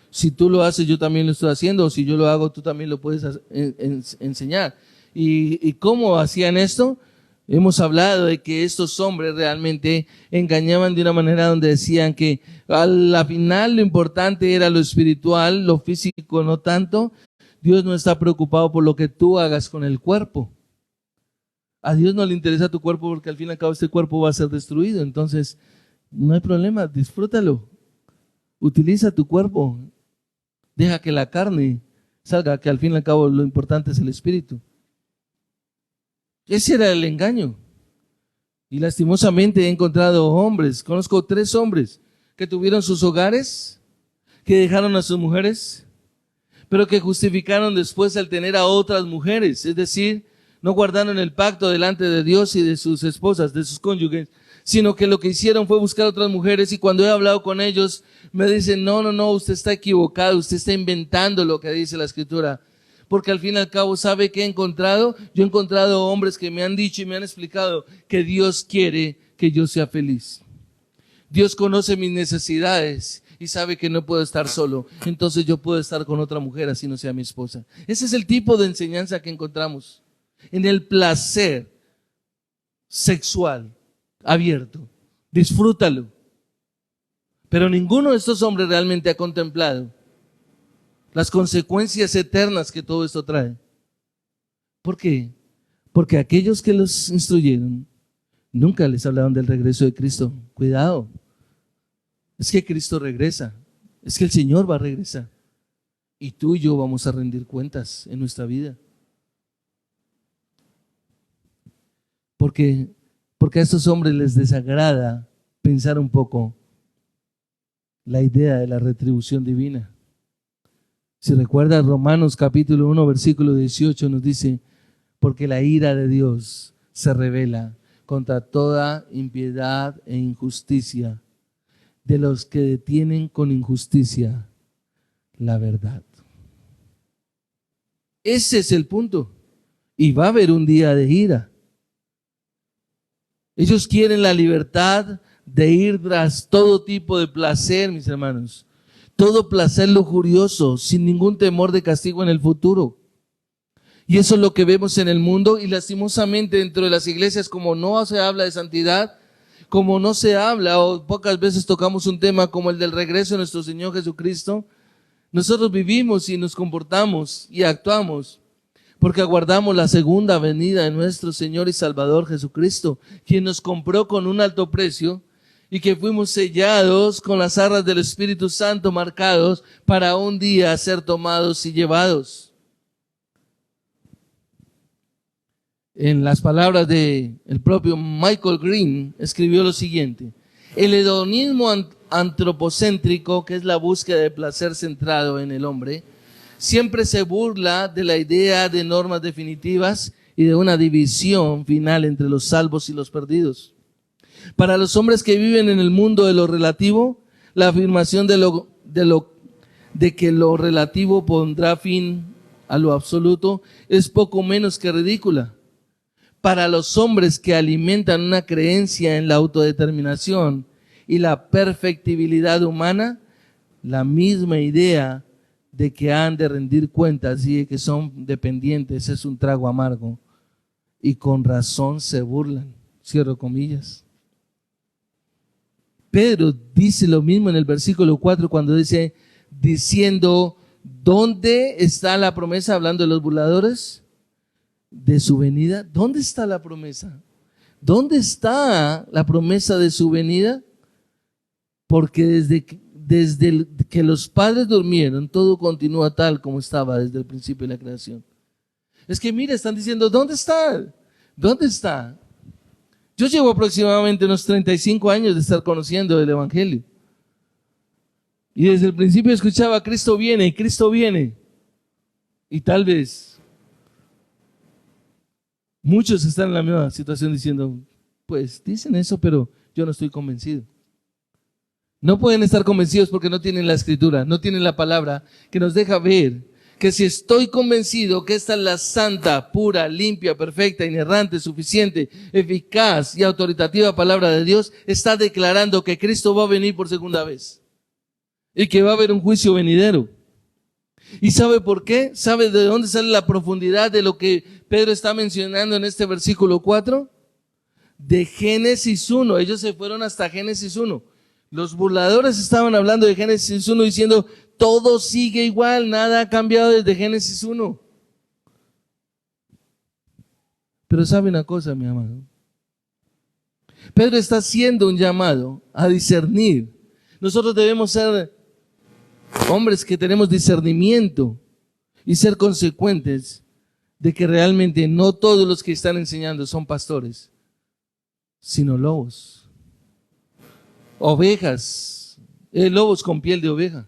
Si tú lo haces, yo también lo estoy haciendo. O si yo lo hago, tú también lo puedes enseñar. ¿Y cómo hacían esto? Hemos hablado de que estos hombres realmente engañaban de una manera donde decían que a la final lo importante era lo espiritual, lo físico no tanto. Dios no está preocupado por lo que tú hagas con el cuerpo. A Dios no le interesa tu cuerpo porque al fin y al cabo este cuerpo va a ser destruido. Entonces, no hay problema, disfrútalo. Utiliza tu cuerpo. Deja que la carne salga, que al fin y al cabo lo importante es el espíritu. Ese era el engaño. Y lastimosamente he encontrado hombres, conozco 3 hombres que tuvieron sus hogares, que dejaron a sus mujeres, pero que justificaron después al tener a otras mujeres, es decir, no guardaron el pacto delante de Dios y de sus esposas, de sus cónyuges, sino que lo que hicieron fue buscar otras mujeres y cuando he hablado con ellos me dicen, no, usted está equivocado, usted está inventando lo que dice la Escritura. Porque al fin y al cabo, ¿sabe qué he encontrado? Yo he encontrado hombres que me han dicho y me han explicado que Dios quiere que yo sea feliz. Dios conoce mis necesidades y sabe que no puedo estar solo. Entonces yo puedo estar con otra mujer así no sea mi esposa. Ese es el tipo de enseñanza que encontramos en el placer sexual abierto. Disfrútalo. Pero ninguno de estos hombres realmente ha contemplado las consecuencias eternas que todo esto trae. ¿Por qué? Porque aquellos que los instruyeron nunca les hablaron del regreso de Cristo. Cuidado. Es que Cristo regresa. Es que el Señor va a regresar. Y tú y yo vamos a rendir cuentas en nuestra vida. Porque a estos hombres les desagrada pensar un poco la idea de la retribución divina. Si recuerdas Romanos capítulo 1 versículo 18 nos dice, porque la ira de Dios se revela contra toda impiedad e injusticia de los que detienen con injusticia la verdad. Ese es el punto. Y va a haber un día de ira. Ellos quieren la libertad de ir tras todo tipo de placer, mis hermanos. Todo placer lujurioso, sin ningún temor de castigo en el futuro. Y eso es lo que vemos en el mundo y lastimosamente dentro de las iglesias, como no se habla de santidad, como no se habla o pocas veces tocamos un tema como el del regreso de nuestro Señor Jesucristo, nosotros vivimos y nos comportamos y actuamos porque aguardamos la segunda venida de nuestro Señor y Salvador Jesucristo, quien nos compró con un alto precio y que fuimos sellados con las arras del Espíritu Santo marcados para un día ser tomados y llevados. En las palabras de el propio Michael Green, escribió lo siguiente: el hedonismo antropocéntrico, que es la búsqueda de placer centrado en el hombre, siempre se burla de la idea de normas definitivas y de una división final entre los salvos y los perdidos. Para los hombres que viven en el mundo de lo relativo, la afirmación de que lo relativo pondrá fin a lo absoluto es poco menos que ridícula. Para los hombres que alimentan una creencia en la autodeterminación y la perfectibilidad humana, la misma idea de que han de rendir cuentas y de que son dependientes es un trago amargo. Y con razón se burlan. Cierro comillas. Pedro dice lo mismo en el versículo 4 cuando dice, diciendo, ¿dónde está la promesa? Hablando de los burladores de su venida. ¿Dónde está la promesa? ¿Dónde está la promesa de su venida? Porque desde que los padres durmieron, todo continúa tal como estaba desde el principio de la creación. Es que mira, están diciendo, ¿dónde está? ¿Dónde está? Yo llevo aproximadamente unos 35 años de estar conociendo el Evangelio. Y desde el principio escuchaba, Cristo viene, Cristo viene. Y tal vez muchos están en la misma situación diciendo, pues dicen eso, pero yo no estoy convencido. No pueden estar convencidos porque no tienen la escritura, no tienen la palabra que nos deja ver que si estoy convencido que esta es la santa, pura, limpia, perfecta, inerrante, suficiente, eficaz y autoritativa palabra de Dios, está declarando que Cristo va a venir por segunda vez y que va a haber un juicio venidero. ¿Y sabe por qué? ¿Sabe de dónde sale la profundidad de lo que Pedro está mencionando en este versículo 4? De Génesis 1. Ellos se fueron hasta Génesis 1. Los burladores estaban hablando de Génesis 1 diciendo, todo sigue igual, nada ha cambiado desde Génesis 1. Pero sabe una cosa, mi amado. Pedro está haciendo un llamado a discernir. Nosotros debemos ser hombres que tenemos discernimiento y ser consecuentes de que realmente no todos los que están enseñando son pastores, sino lobos, ovejas, lobos con piel de oveja.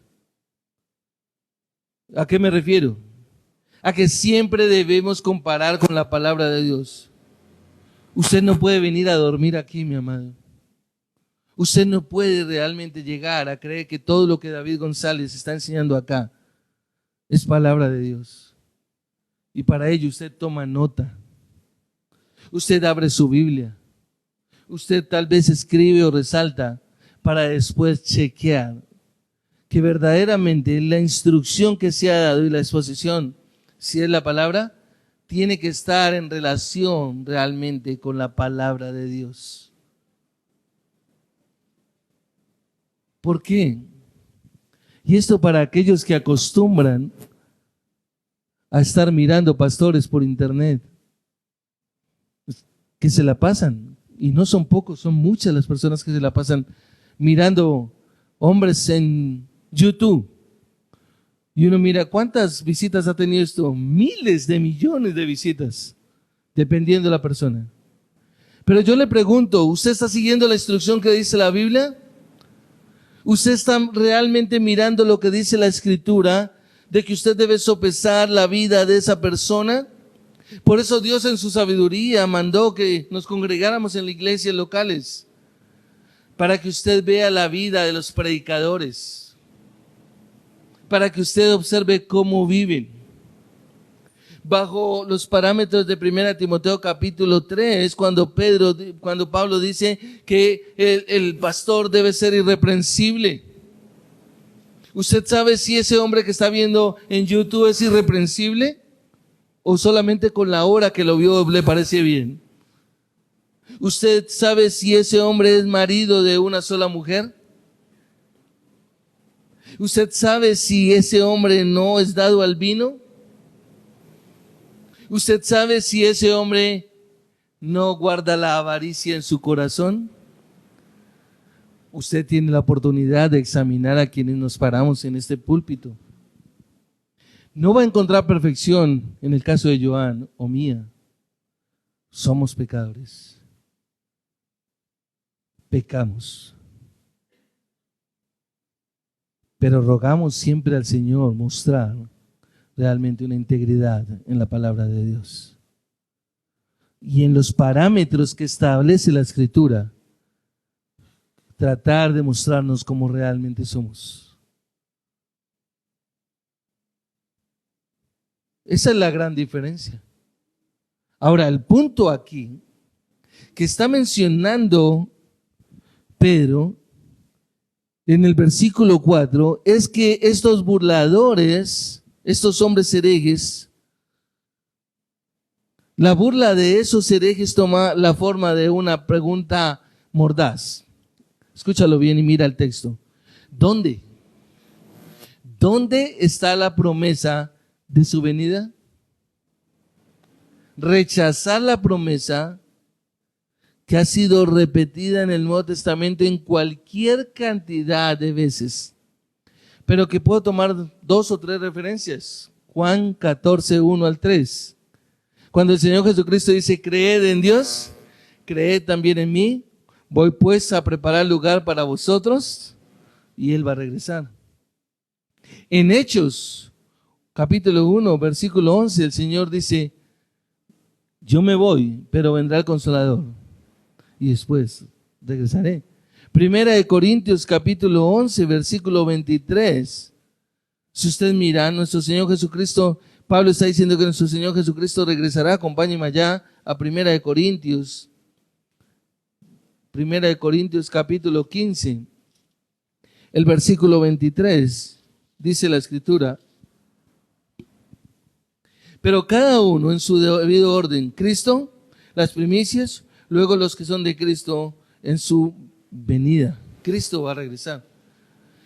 ¿A qué me refiero? A que siempre debemos comparar con la palabra de Dios. Usted no puede venir a dormir aquí, mi amado. Usted no puede realmente llegar a creer que todo lo que David González está enseñando acá es palabra de Dios. Y para ello usted toma nota. Usted abre su Biblia. Usted tal vez escribe o resalta para después chequear que verdaderamente la instrucción que se ha dado y la exposición, si es la palabra, tiene que estar en relación realmente con la palabra de Dios. ¿Por qué? Y esto para aquellos que acostumbran a estar mirando pastores por internet, que se la pasan, y no son pocos, son muchas las personas que se la pasan mirando hombres en YouTube. Y uno mira, ¿cuántas visitas ha tenido esto? Miles de millones de visitas, dependiendo de la persona. Pero yo le pregunto, ¿usted está siguiendo la instrucción que dice la Biblia? ¿Usted está realmente mirando lo que dice la Escritura de que usted debe sopesar la vida de esa persona? Por eso Dios en su sabiduría mandó que nos congregáramos en las iglesias locales, para que usted vea la vida de los predicadores, para que usted observe cómo viven. Bajo los parámetros de 1 Timoteo capítulo 3, cuando Pablo dice que el pastor debe ser irreprensible. ¿Usted sabe si ese hombre que está viendo en YouTube es irreprensible? ¿O solamente con la hora que lo vio le parece bien? ¿Usted sabe si ese hombre es marido de una sola mujer? ¿Usted sabe si ese hombre no es dado al vino? ¿Usted sabe si ese hombre no guarda la avaricia en su corazón? Usted tiene la oportunidad de examinar a quienes nos paramos en este púlpito. No va a encontrar perfección en el caso de Joan o mía. Somos pecadores. Pecamos. Pero rogamos siempre al Señor mostrar realmente una integridad en la palabra de Dios. Y en los parámetros que establece la Escritura, tratar de mostrarnos como realmente somos. Esa es la gran diferencia. Ahora, el punto aquí que está mencionando Pedro en el versículo 4 es que estos burladores, estos hombres herejes, la burla de esos herejes toma la forma de una pregunta mordaz. Escúchalo bien y mira el texto. ¿Dónde? ¿Dónde está la promesa de su venida? Rechazar la promesa que ha sido repetida en el Nuevo Testamento en cualquier cantidad de veces, pero que puedo tomar 2 o 3 referencias. Juan 14, 1 al 3. Cuando el Señor Jesucristo dice, creed en Dios, creed también en mí, voy pues a preparar lugar para vosotros, y Él va a regresar. En Hechos, capítulo 1, versículo 11, el Señor dice, yo me voy, pero vendrá el Consolador y después regresaré. Primera de Corintios, capítulo 11, versículo 23. Si usted mira, nuestro Señor Jesucristo, Pablo está diciendo que nuestro Señor Jesucristo regresará. Acompáñeme allá a Primera de Corintios. Primera de Corintios, capítulo 15. El versículo 23. Dice la Escritura. Pero cada uno en su debido orden. Cristo, las primicias, luego los que son de Cristo en su venida. Cristo va a regresar.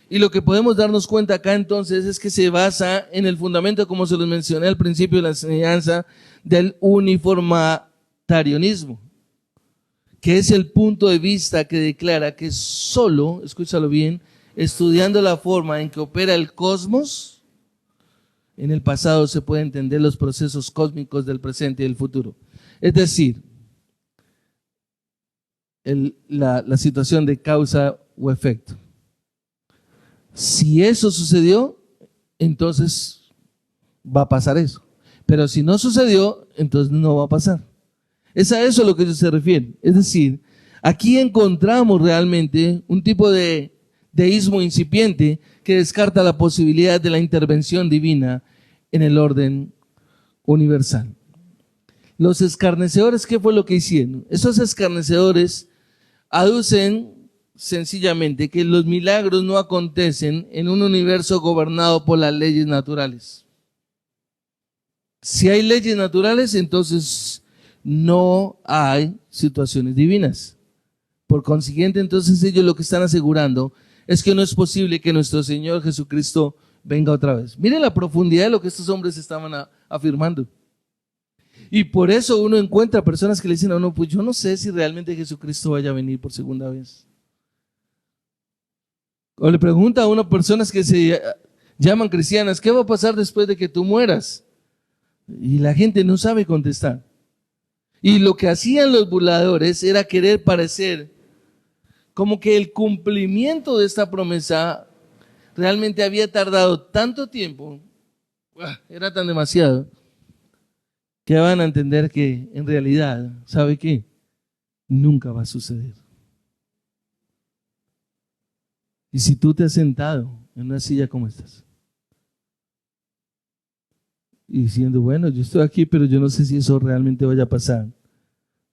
Y lo que podemos darnos cuenta acá entonces es que se basa en el fundamento, como se los mencioné al principio de la enseñanza, del uniformitarianismo, que es el punto de vista que declara que solo, escúchalo bien, estudiando la forma en que opera el cosmos, en el pasado se puede entender los procesos cósmicos del presente y del futuro. Es decir, la situación de causa o efecto. Si eso sucedió, entonces va a pasar eso. Pero si no sucedió, entonces no va a pasar. Es a eso a lo que ellos se refieren. Es decir, aquí encontramos realmente un tipo de deísmo incipiente que descarta la posibilidad de la intervención divina en el orden universal. Los escarnecedores, ¿qué fue lo que hicieron? Esos escarnecedores aducen sencillamente que los milagros no acontecen en un universo gobernado por las leyes naturales. Si hay leyes naturales, entonces no hay situaciones divinas. Por consiguiente, entonces ellos lo que están asegurando es que no es posible que nuestro Señor Jesucristo venga otra vez. Mire la profundidad de lo que estos hombres estaban afirmando. Y por eso uno encuentra personas que le dicen a uno, pues yo no sé si realmente Jesucristo vaya a venir por segunda vez. O le pregunta a unas personas que se llaman cristianas, ¿qué va a pasar después de que tú mueras? Y la gente no sabe contestar. Y lo que hacían los burladores era querer parecer como que el cumplimiento de esta promesa realmente había tardado tanto tiempo, era tan demasiado, que van a entender que en realidad, ¿sabe qué? Nunca va a suceder. Y si tú te has sentado en una silla como estas y diciendo, bueno, yo estoy aquí, pero yo no sé si eso realmente vaya a pasar,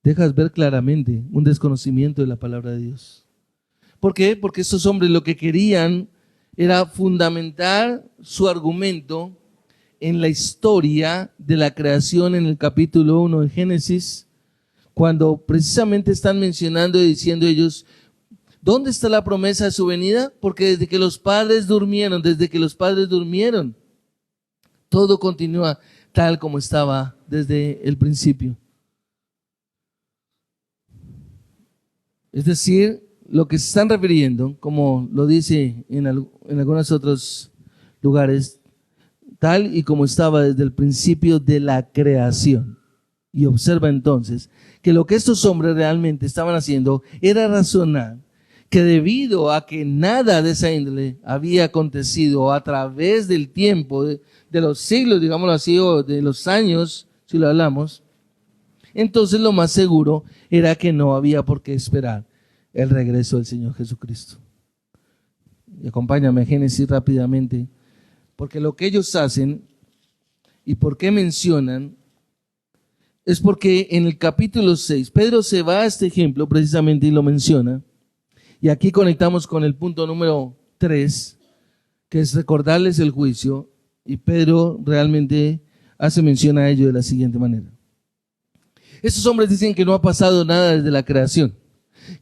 dejas ver claramente un desconocimiento de la palabra de Dios. ¿Por qué? Porque estos hombres lo que querían era fundamentar su argumento en la historia de la creación en el capítulo 1 de Génesis, cuando precisamente están mencionando y diciendo ellos, ¿dónde está la promesa de su venida? Porque desde que los padres durmieron, todo continúa tal como estaba desde el principio. Es decir, lo que se están refiriendo, como lo dice en algunos otros lugares, tal y como estaba desde el principio de la creación. Y observa entonces que lo que estos hombres realmente estaban haciendo era razonar que debido a que nada de esa índole había acontecido a través del tiempo, de los siglos, digámoslo así, o de los años, si lo hablamos, entonces lo más seguro era que no había por qué esperar el regreso del Señor Jesucristo. Y acompáñame a Génesis rápidamente, porque lo que ellos hacen y por qué mencionan es porque en el capítulo 6, Pedro se va a este ejemplo precisamente y lo menciona. Y aquí conectamos con el punto número 3, que es recordarles el juicio. Y Pedro realmente hace mención a ello de la siguiente manera. Estos hombres dicen que no ha pasado nada desde la creación,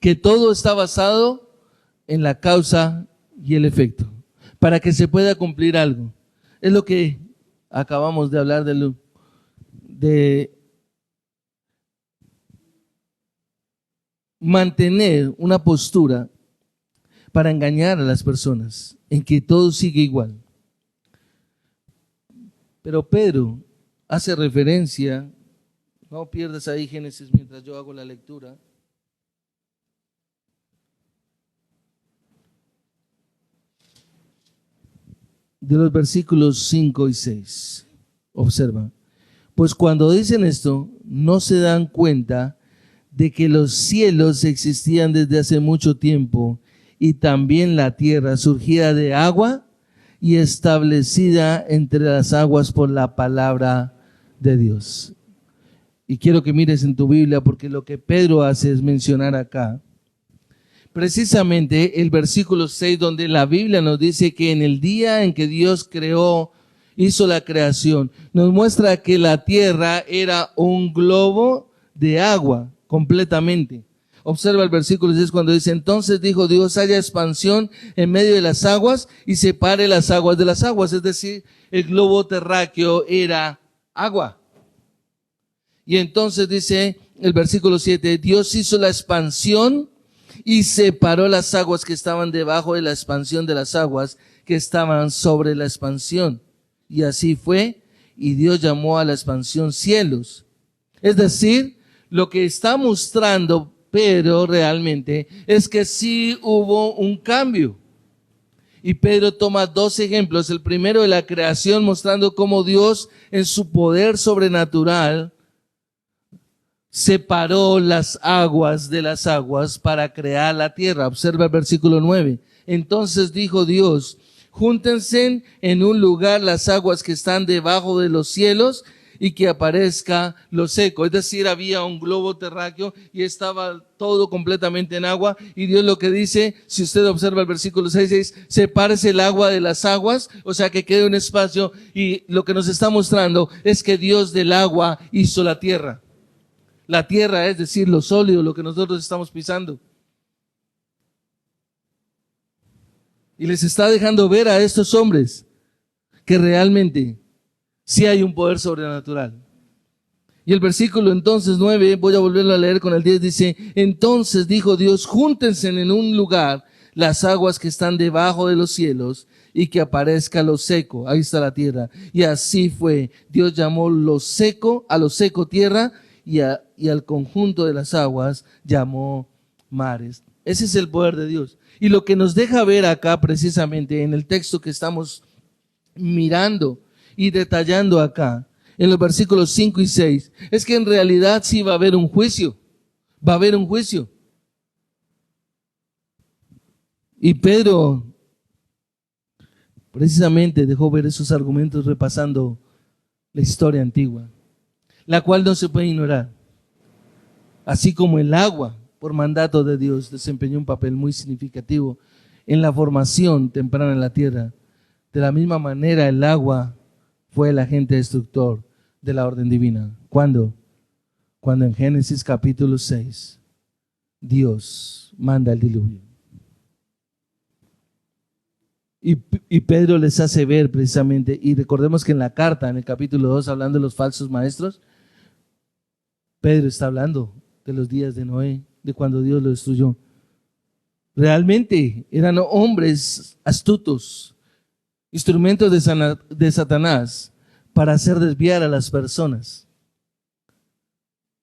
que todo está basado en la causa y el efecto, para que se pueda cumplir algo. Es lo que acabamos de hablar de mantener una postura para engañar a las personas en que todo sigue igual. Pero Pedro hace referencia, no pierdas ahí Génesis mientras yo hago la lectura. de los versículos 5 y 6. Observa. Pues cuando dicen esto, no se dan cuenta de que los cielos existían desde hace mucho tiempo y también la tierra surgida de agua y establecida entre las aguas por la palabra de Dios. Y quiero que mires en tu Biblia, porque lo que Pedro hace es mencionar acá precisamente el versículo 6, donde la Biblia nos dice que en el día en que Dios creó, hizo la creación, nos muestra que la tierra era un globo de agua completamente. Observa el versículo 6 cuando dice: entonces dijo Dios, haya expansión en medio de las aguas y separe las aguas de las aguas. Es decir, el globo terráqueo era agua. Y entonces dice el versículo 7, Dios hizo la expansión y separó las aguas que estaban debajo de la expansión de las aguas que estaban sobre la expansión. Y así fue, y Dios llamó a la expansión cielos. Es decir, lo que está mostrando Pedro realmente es que sí hubo un cambio. Y Pedro toma dos ejemplos. El primero de la creación, mostrando cómo Dios en su poder sobrenatural separó las aguas de las aguas para crear la tierra. Observa el versículo 9. Entonces dijo Dios, júntense en un lugar las aguas que están debajo de los cielos y que aparezca lo seco. Es decir, había un globo terráqueo y estaba todo completamente en agua. Y Dios lo que dice, si usted observa el versículo 6, es sepárese el agua de las aguas, o sea que quede un espacio. Y lo que nos está mostrando es que Dios del agua hizo la tierra. La tierra, es decir, lo sólido, lo que nosotros estamos pisando. Y les está dejando ver a estos hombres que realmente sí hay un poder sobrenatural. Y el versículo entonces 9, voy a volverlo a leer con el 10, dice, entonces dijo Dios, júntense en un lugar las aguas que están debajo de los cielos y que aparezca lo seco. Ahí está la tierra. Y así fue. Dios llamó lo seco, a lo seco tierra, y al conjunto de las aguas llamó mares. Ese es el poder de Dios. Y lo que nos deja ver acá precisamente en el texto que estamos mirando y detallando acá, en los versículos 5 y 6, es que en realidad sí va a haber un juicio. Va a haber un juicio. Y Pedro precisamente dejó ver esos argumentos repasando la historia antigua, la cual no se puede ignorar. Así como el agua, por mandato de Dios, desempeñó un papel muy significativo en la formación temprana de la tierra, de la misma manera el agua fue el agente destructor de la orden divina. ¿Cuándo? Cuando en Génesis capítulo 6, Dios manda el diluvio. Y Pedro les hace ver precisamente, y recordemos que en la carta, en el capítulo 2, hablando de los falsos maestros, Pedro está hablando de los días de Noé, de cuando Dios lo destruyó. Realmente eran hombres astutos, instrumentos de Satanás para hacer desviar a las personas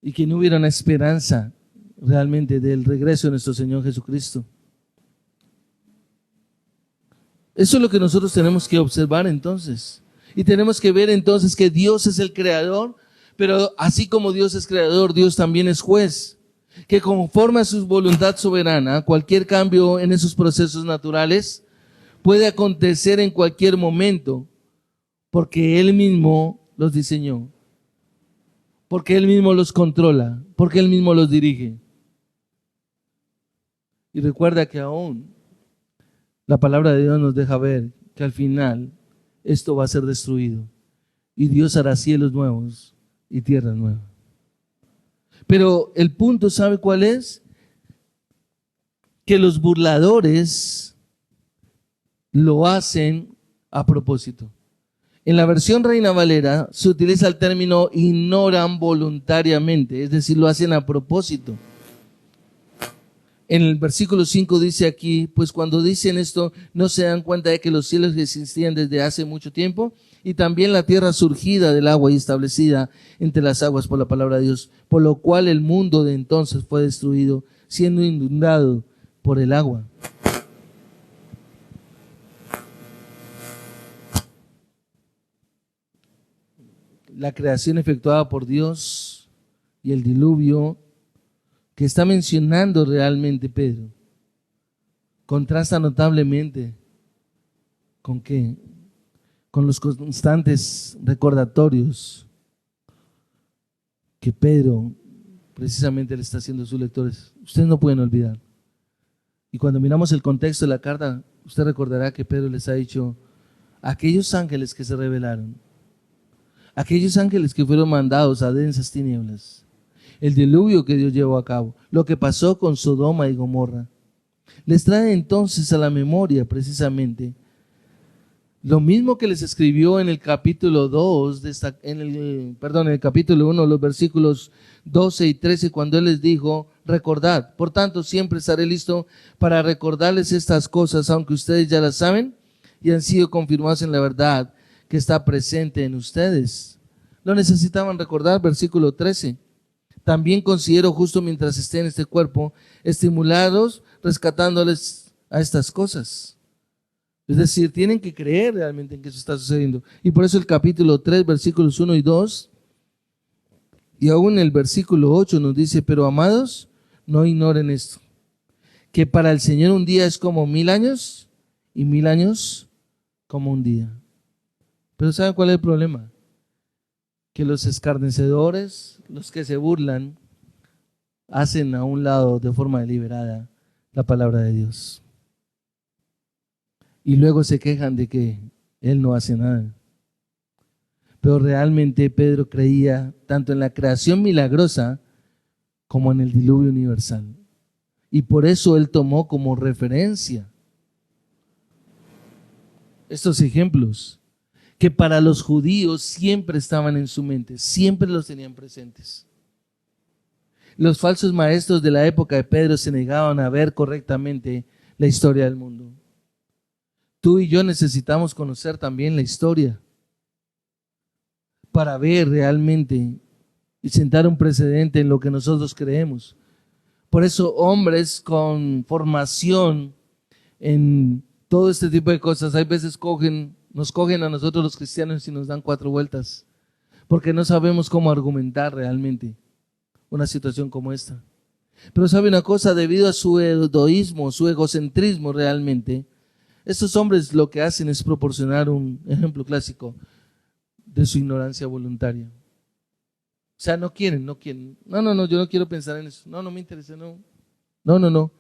y que no hubiera una esperanza realmente del regreso de nuestro Señor Jesucristo. Eso es lo que nosotros tenemos que observar entonces. Y tenemos que ver entonces que Dios es el creador, pero así como Dios es creador, Dios también es juez. Que conforme a su voluntad soberana, cualquier cambio en esos procesos naturales puede acontecer en cualquier momento, porque Él mismo los diseñó, porque Él mismo los controla, porque Él mismo los dirige. Y recuerda que aún la palabra de Dios nos deja ver que al final esto va a ser destruido y Dios hará cielos nuevos y tierra nueva. Pero el punto, ¿sabe cuál es? Que los burladores lo hacen a propósito. En la versión Reina Valera se utiliza el término ignoran voluntariamente, es decir, lo hacen a propósito. En el versículo 5 dice aquí, pues cuando dicen esto, no se dan cuenta de que los cielos existían desde hace mucho tiempo y también la tierra surgida del agua y establecida entre las aguas por la palabra de Dios, por lo cual el mundo de entonces fue destruido, siendo inundado por el agua. la creación efectuada por Dios y el diluvio que está mencionando realmente Pedro contrasta notablemente ¿con qué? Con los constantes recordatorios que Pedro precisamente le está haciendo a sus lectores. Ustedes no pueden olvidar. Y cuando miramos el contexto de la carta, usted recordará que Pedro les ha dicho: aquellos ángeles que se rebelaron, aquellos ángeles que fueron mandados a densas tinieblas, el diluvio que Dios llevó a cabo, lo que pasó con Sodoma y Gomorra, les trae entonces a la memoria precisamente lo mismo que les escribió en el capítulo 2, en el capítulo 1, los versículos 12 y 13, cuando Él les dijo: recordad, por tanto siempre estaré listo para recordarles estas cosas, aunque ustedes ya las saben y han sido confirmadas en la verdad que está presente en ustedes. Lo necesitaban recordar, versículo 13. También considero justo mientras esté en este cuerpo, estimularlos, rescatándoles a estas cosas. Es decir, tienen que creer realmente en que eso está sucediendo. Y por eso el capítulo 3, versículos 1 y 2, y aún el versículo 8 nos dice: pero amados, no ignoren esto, que para el Señor un día es como 1000 años, y 1000 años como un día. Pero ¿saben cuál es el problema? Que los escarnecedores, los que se burlan, hacen a un lado de forma deliberada la palabra de Dios. Y luego se quejan de que Él no hace nada. Pero realmente Pedro creía tanto en la creación milagrosa como en el diluvio universal. Y por eso él tomó como referencia estos ejemplos que para los judíos siempre estaban en su mente, siempre los tenían presentes. Los falsos maestros de la época de Pedro se negaban a ver correctamente la historia del mundo. Tú y yo necesitamos conocer también la historia para ver realmente y sentar un precedente en lo que nosotros creemos. Por eso hombres con formación en todo este tipo de cosas, hay veces nos cogen a nosotros los cristianos y nos dan 4 vueltas, porque no sabemos cómo argumentar realmente una situación como esta. Pero sabe una cosa, debido a su egoísmo, su egocentrismo realmente, estos hombres lo que hacen es proporcionar un ejemplo clásico de su ignorancia voluntaria. O sea, no quieren. No, yo no quiero pensar en eso. No me interesa, no.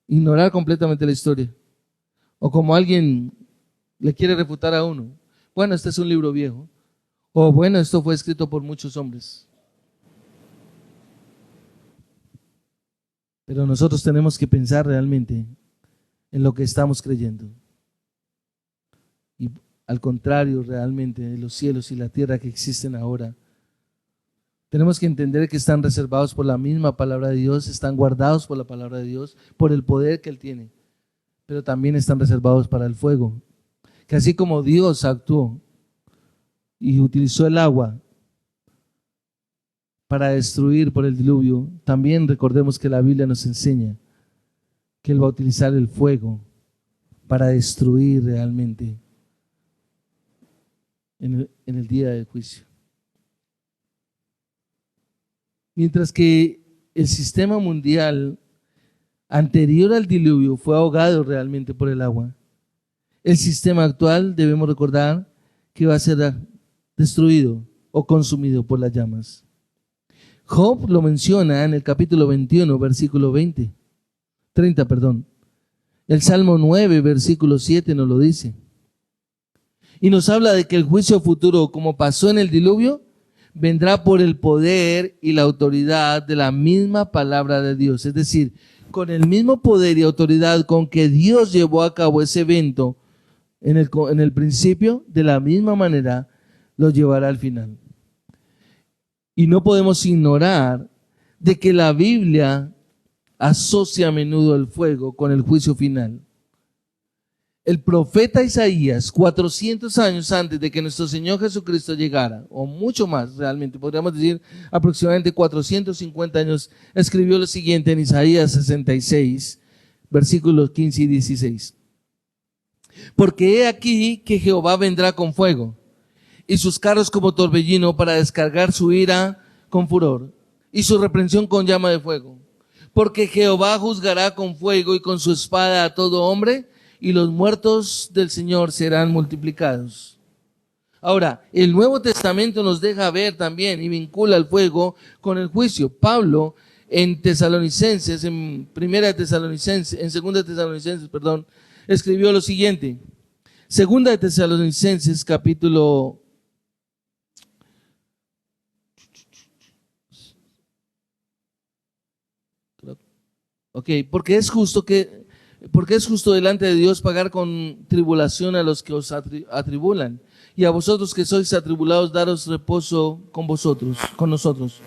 Ignorar completamente la historia. O como alguien le quiere refutar a uno: bueno, este es un libro viejo. O bueno, esto fue escrito por muchos hombres. Pero nosotros tenemos que pensar realmente en lo que estamos creyendo. Y al contrario, realmente, de los cielos y la tierra que existen ahora, tenemos que entender que están reservados por la misma palabra de Dios, están guardados por la palabra de Dios, por el poder que Él tiene, pero también están reservados para el fuego. Que así como Dios actuó y utilizó el agua para destruir por el diluvio, también recordemos que la Biblia nos enseña que Él va a utilizar el fuego para destruir realmente en el día del juicio. Mientras que el sistema mundial anterior al diluvio fue ahogado realmente por el agua, el sistema actual, debemos recordar, que va a ser destruido o consumido por las llamas. Job lo menciona en el capítulo 21, versículo 30. El Salmo 9, versículo 7 nos lo dice. Y nos habla de que el juicio futuro, como pasó en el diluvio, vendrá por el poder y la autoridad de la misma palabra de Dios. Es decir, con el mismo poder y autoridad con que Dios llevó a cabo ese evento en el principio, de la misma manera lo llevará al final. Y no podemos ignorar de que la Biblia asocia a menudo el fuego con el juicio final. El profeta Isaías, 400 años antes de que nuestro Señor Jesucristo llegara, o mucho más realmente, podríamos decir aproximadamente 450 años, escribió lo siguiente en Isaías 66, versículos 15 y 16. Porque he aquí que Jehová vendrá con fuego, y sus carros como torbellino para descargar su ira con furor y su reprensión con llama de fuego. Porque Jehová juzgará con fuego y con su espada a todo hombre, y los muertos del Señor serán multiplicados. Ahora, el Nuevo Testamento nos deja ver también y vincula el fuego con el juicio. Pablo en Tesalonicenses, en Segunda de Tesalonicenses, escribió lo siguiente. Segunda de Tesalonicenses, capítulo porque es justo delante de Dios pagar con tribulación a los que os atribulan, y a vosotros que sois atribulados daros reposo con nosotros,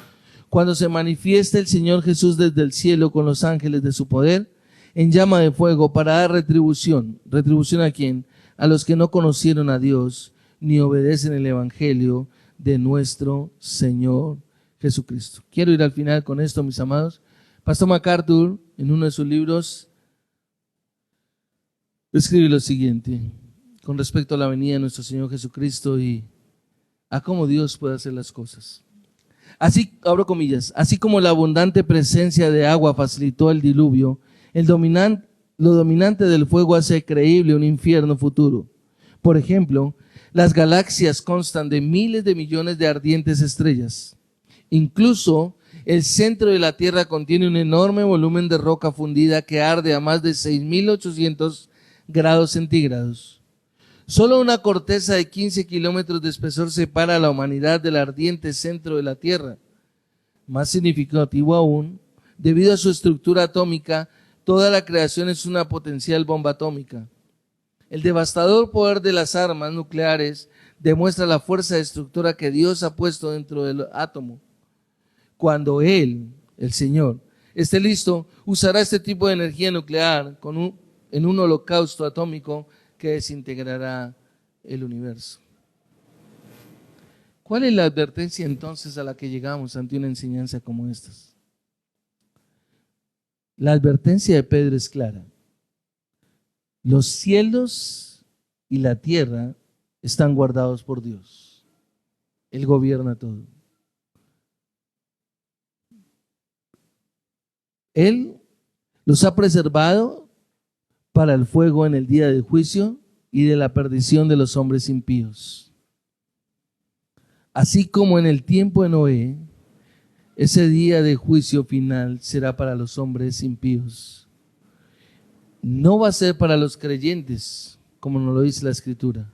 cuando se manifieste el Señor Jesús desde el cielo con los ángeles de su poder, en llama de fuego, para dar retribución. ¿Retribución a quién? A los que no conocieron a Dios, ni obedecen el evangelio de nuestro Señor Jesucristo. Quiero ir al final con esto, mis amados. Pastor MacArthur, en uno de sus libros, escribe lo siguiente con respecto a la venida de nuestro Señor Jesucristo y a cómo Dios puede hacer las cosas. Así, abro comillas, así como la abundante presencia de agua facilitó el diluvio, lo dominante del fuego hace creíble un infierno futuro. Por ejemplo, las galaxias constan de miles de millones de ardientes estrellas. Incluso el centro de la Tierra contiene un enorme volumen de roca fundida que arde a más de 6.800 grados centígrados. Solo una corteza de 15 kilómetros de espesor separa a la humanidad del ardiente centro de la Tierra. Más significativo aún, debido a su estructura atómica, toda la creación es una potencial bomba atómica. El devastador poder de las armas nucleares demuestra la fuerza destructora que Dios ha puesto dentro del átomo. Cuando Él, el Señor, esté listo, usará este tipo de energía nuclear en un holocausto atómico que desintegrará el universo. ¿Cuál es la advertencia entonces a la que llegamos ante una enseñanza como esta? La advertencia de Pedro es clara. Los cielos y la tierra están guardados por Dios. Él gobierna todo. Él los ha preservado para el fuego en el día del juicio y de la perdición de los hombres impíos. Así como en el tiempo de Noé, ese día de juicio final será para los hombres impíos. No va a ser para los creyentes, como nos lo dice la Escritura.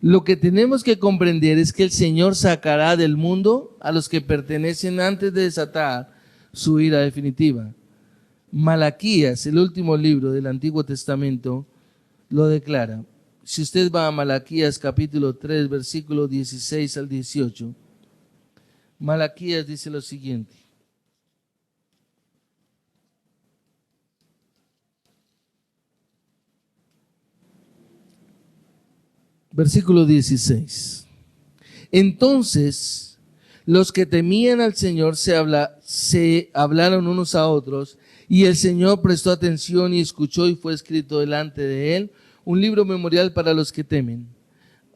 Lo que tenemos que comprender es que el Señor sacará del mundo a los que pertenecen antes de desatar su ira definitiva. Malaquías, el último libro del Antiguo Testamento, lo declara. Si usted va a Malaquías capítulo 3, versículo 16 al 18, Malaquías dice lo siguiente. Versículo 16. Entonces, los que temían al Señor se hablaron unos a otros, y el Señor prestó atención y escuchó, y fue escrito delante de él un libro memorial para los que temen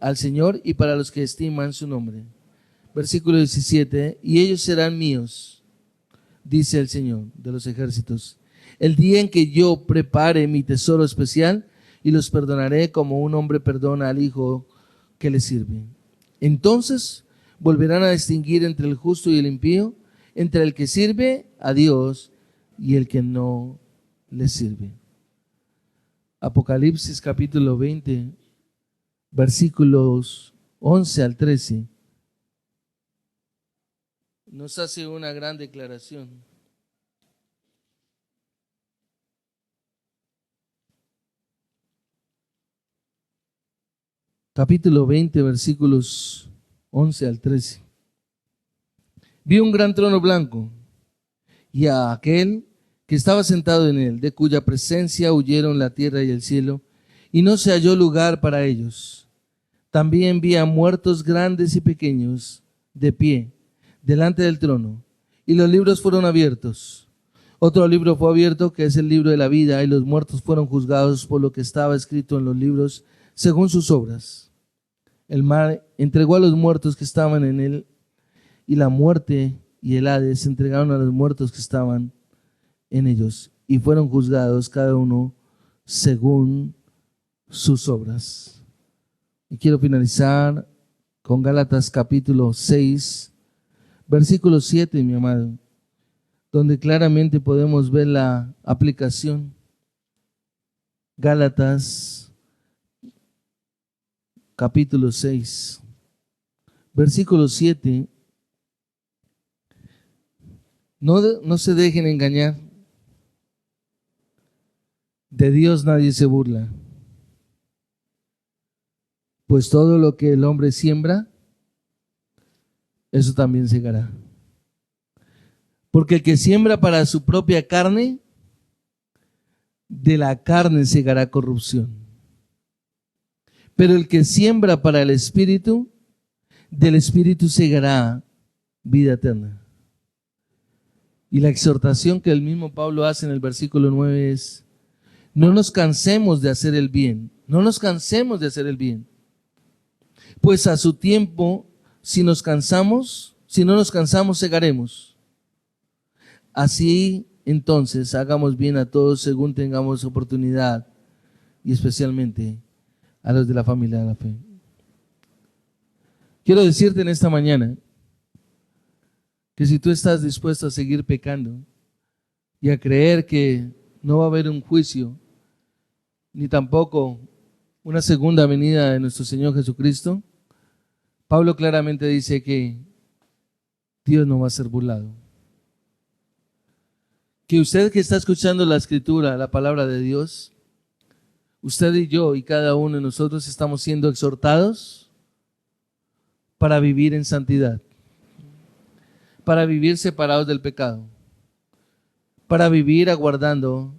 al Señor y para los que estiman su nombre. Versículo 17, y ellos serán míos, dice el Señor de los ejércitos, el día en que yo prepare mi tesoro especial, y los perdonaré como un hombre perdona al hijo que le sirve. Entonces volverán a distinguir entre el justo y el impío, entre el que sirve a Dios y el que no le sirve. Apocalipsis capítulo 20, versículos 11 al 13, nos hace una gran declaración. Capítulo 20, versículos 11 al 13. Vi un gran trono blanco y a aquel que estaba sentado en él, de cuya presencia huyeron la tierra y el cielo, y no se halló lugar para ellos. También vi a muertos grandes y pequeños de pie delante del trono, y los libros fueron abiertos. Otro libro fue abierto, que es el libro de la vida, y los muertos fueron juzgados por lo que estaba escrito en los libros según sus obras. El mar entregó a los muertos que estaban en él, y la muerte y el Hades entregaron a los muertos que estaban en ellos, y fueron juzgados cada uno según sus obras. Y quiero finalizar con Gálatas capítulo 6, versículo 7, mi amado, donde claramente podemos ver la aplicación. Gálatas capítulo 6, versículo 7. No se dejen engañar. De Dios nadie se burla. Pues todo lo que el hombre siembra, eso también segará. Porque el que siembra para su propia carne, de la carne segará corrupción. Pero el que siembra para el Espíritu, del Espíritu segará vida eterna. Y la exhortación que el mismo Pablo hace en el versículo 9 es: no nos cansemos de hacer el bien, no nos cansemos de hacer el bien. Pues a su tiempo, si no nos cansamos, segaremos. Así entonces, hagamos bien a todos según tengamos oportunidad, y especialmente a los de la familia de la fe. Quiero decirte en esta mañana que si tú estás dispuesto a seguir pecando y a creer que no va a haber un juicio, ni tampoco una segunda venida de nuestro Señor Jesucristo, Pablo claramente dice que Dios no va a ser burlado. Que usted que está escuchando la Escritura, la palabra de Dios, usted y yo y cada uno de nosotros estamos siendo exhortados para vivir en santidad, para vivir separados del pecado, para vivir aguardando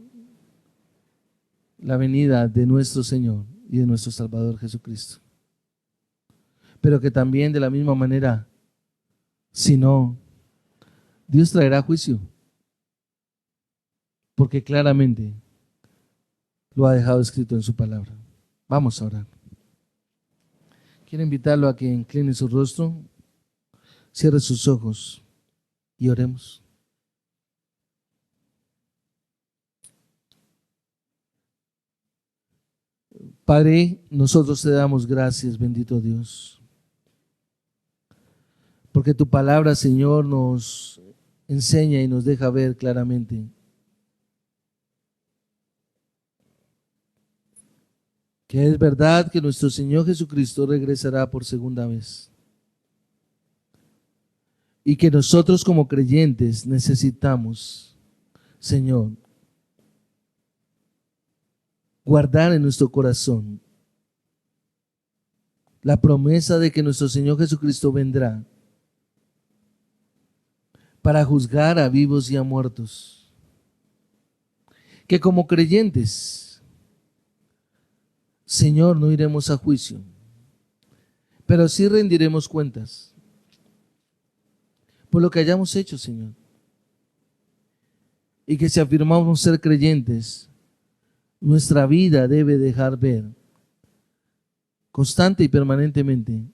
la venida de nuestro Señor y de nuestro Salvador Jesucristo. Pero que también de la misma manera, si no, Dios traerá juicio, porque claramente lo ha dejado escrito en su palabra. Vamos a orar. Quiero invitarlo a que incline su rostro, cierre sus ojos y oremos. Padre, nosotros te damos gracias, bendito Dios, porque tu palabra, Señor, nos enseña y nos deja ver claramente que es verdad que nuestro Señor Jesucristo regresará por segunda vez y que nosotros como creyentes necesitamos, Señor, guardar en nuestro corazón la promesa de que nuestro Señor Jesucristo vendrá para juzgar a vivos y a muertos. Que como creyentes, Señor, no iremos a juicio, pero sí rendiremos cuentas por lo que hayamos hecho, Señor. Y que si afirmamos ser creyentes, nuestra vida debe dejar ver constante y permanentemente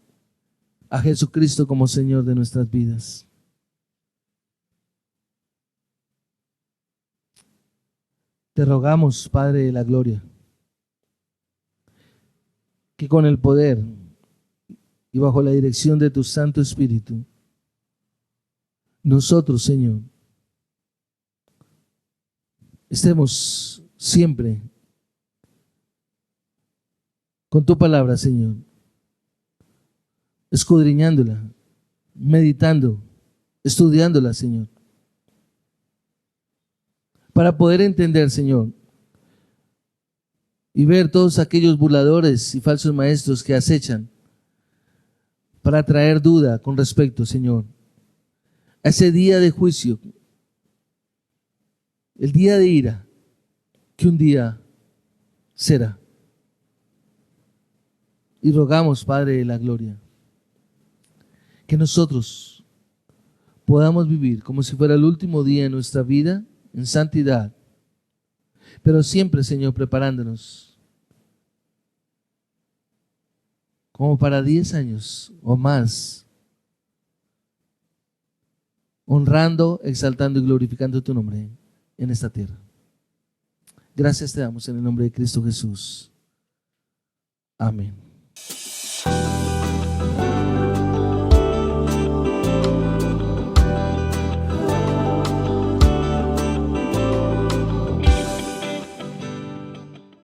a Jesucristo como Señor de nuestras vidas. Te rogamos, Padre de la gloria, que con el poder y bajo la dirección de tu Santo Espíritu, nosotros, Señor, estemos siempre con tu palabra, Señor, escudriñándola, meditando, estudiándola, Señor, para poder entender, Señor, y ver todos aquellos burladores y falsos maestros que acechan para traer duda con respecto, Señor, a ese día de juicio, el día de ira, que un día será. Y rogamos, Padre de la gloria, que nosotros podamos vivir como si fuera el último día de nuestra vida en santidad, pero siempre, Señor, preparándonos como para 10 años o más, honrando, exaltando y glorificando tu nombre en esta tierra. Gracias te damos en el nombre de Cristo Jesús. Amén.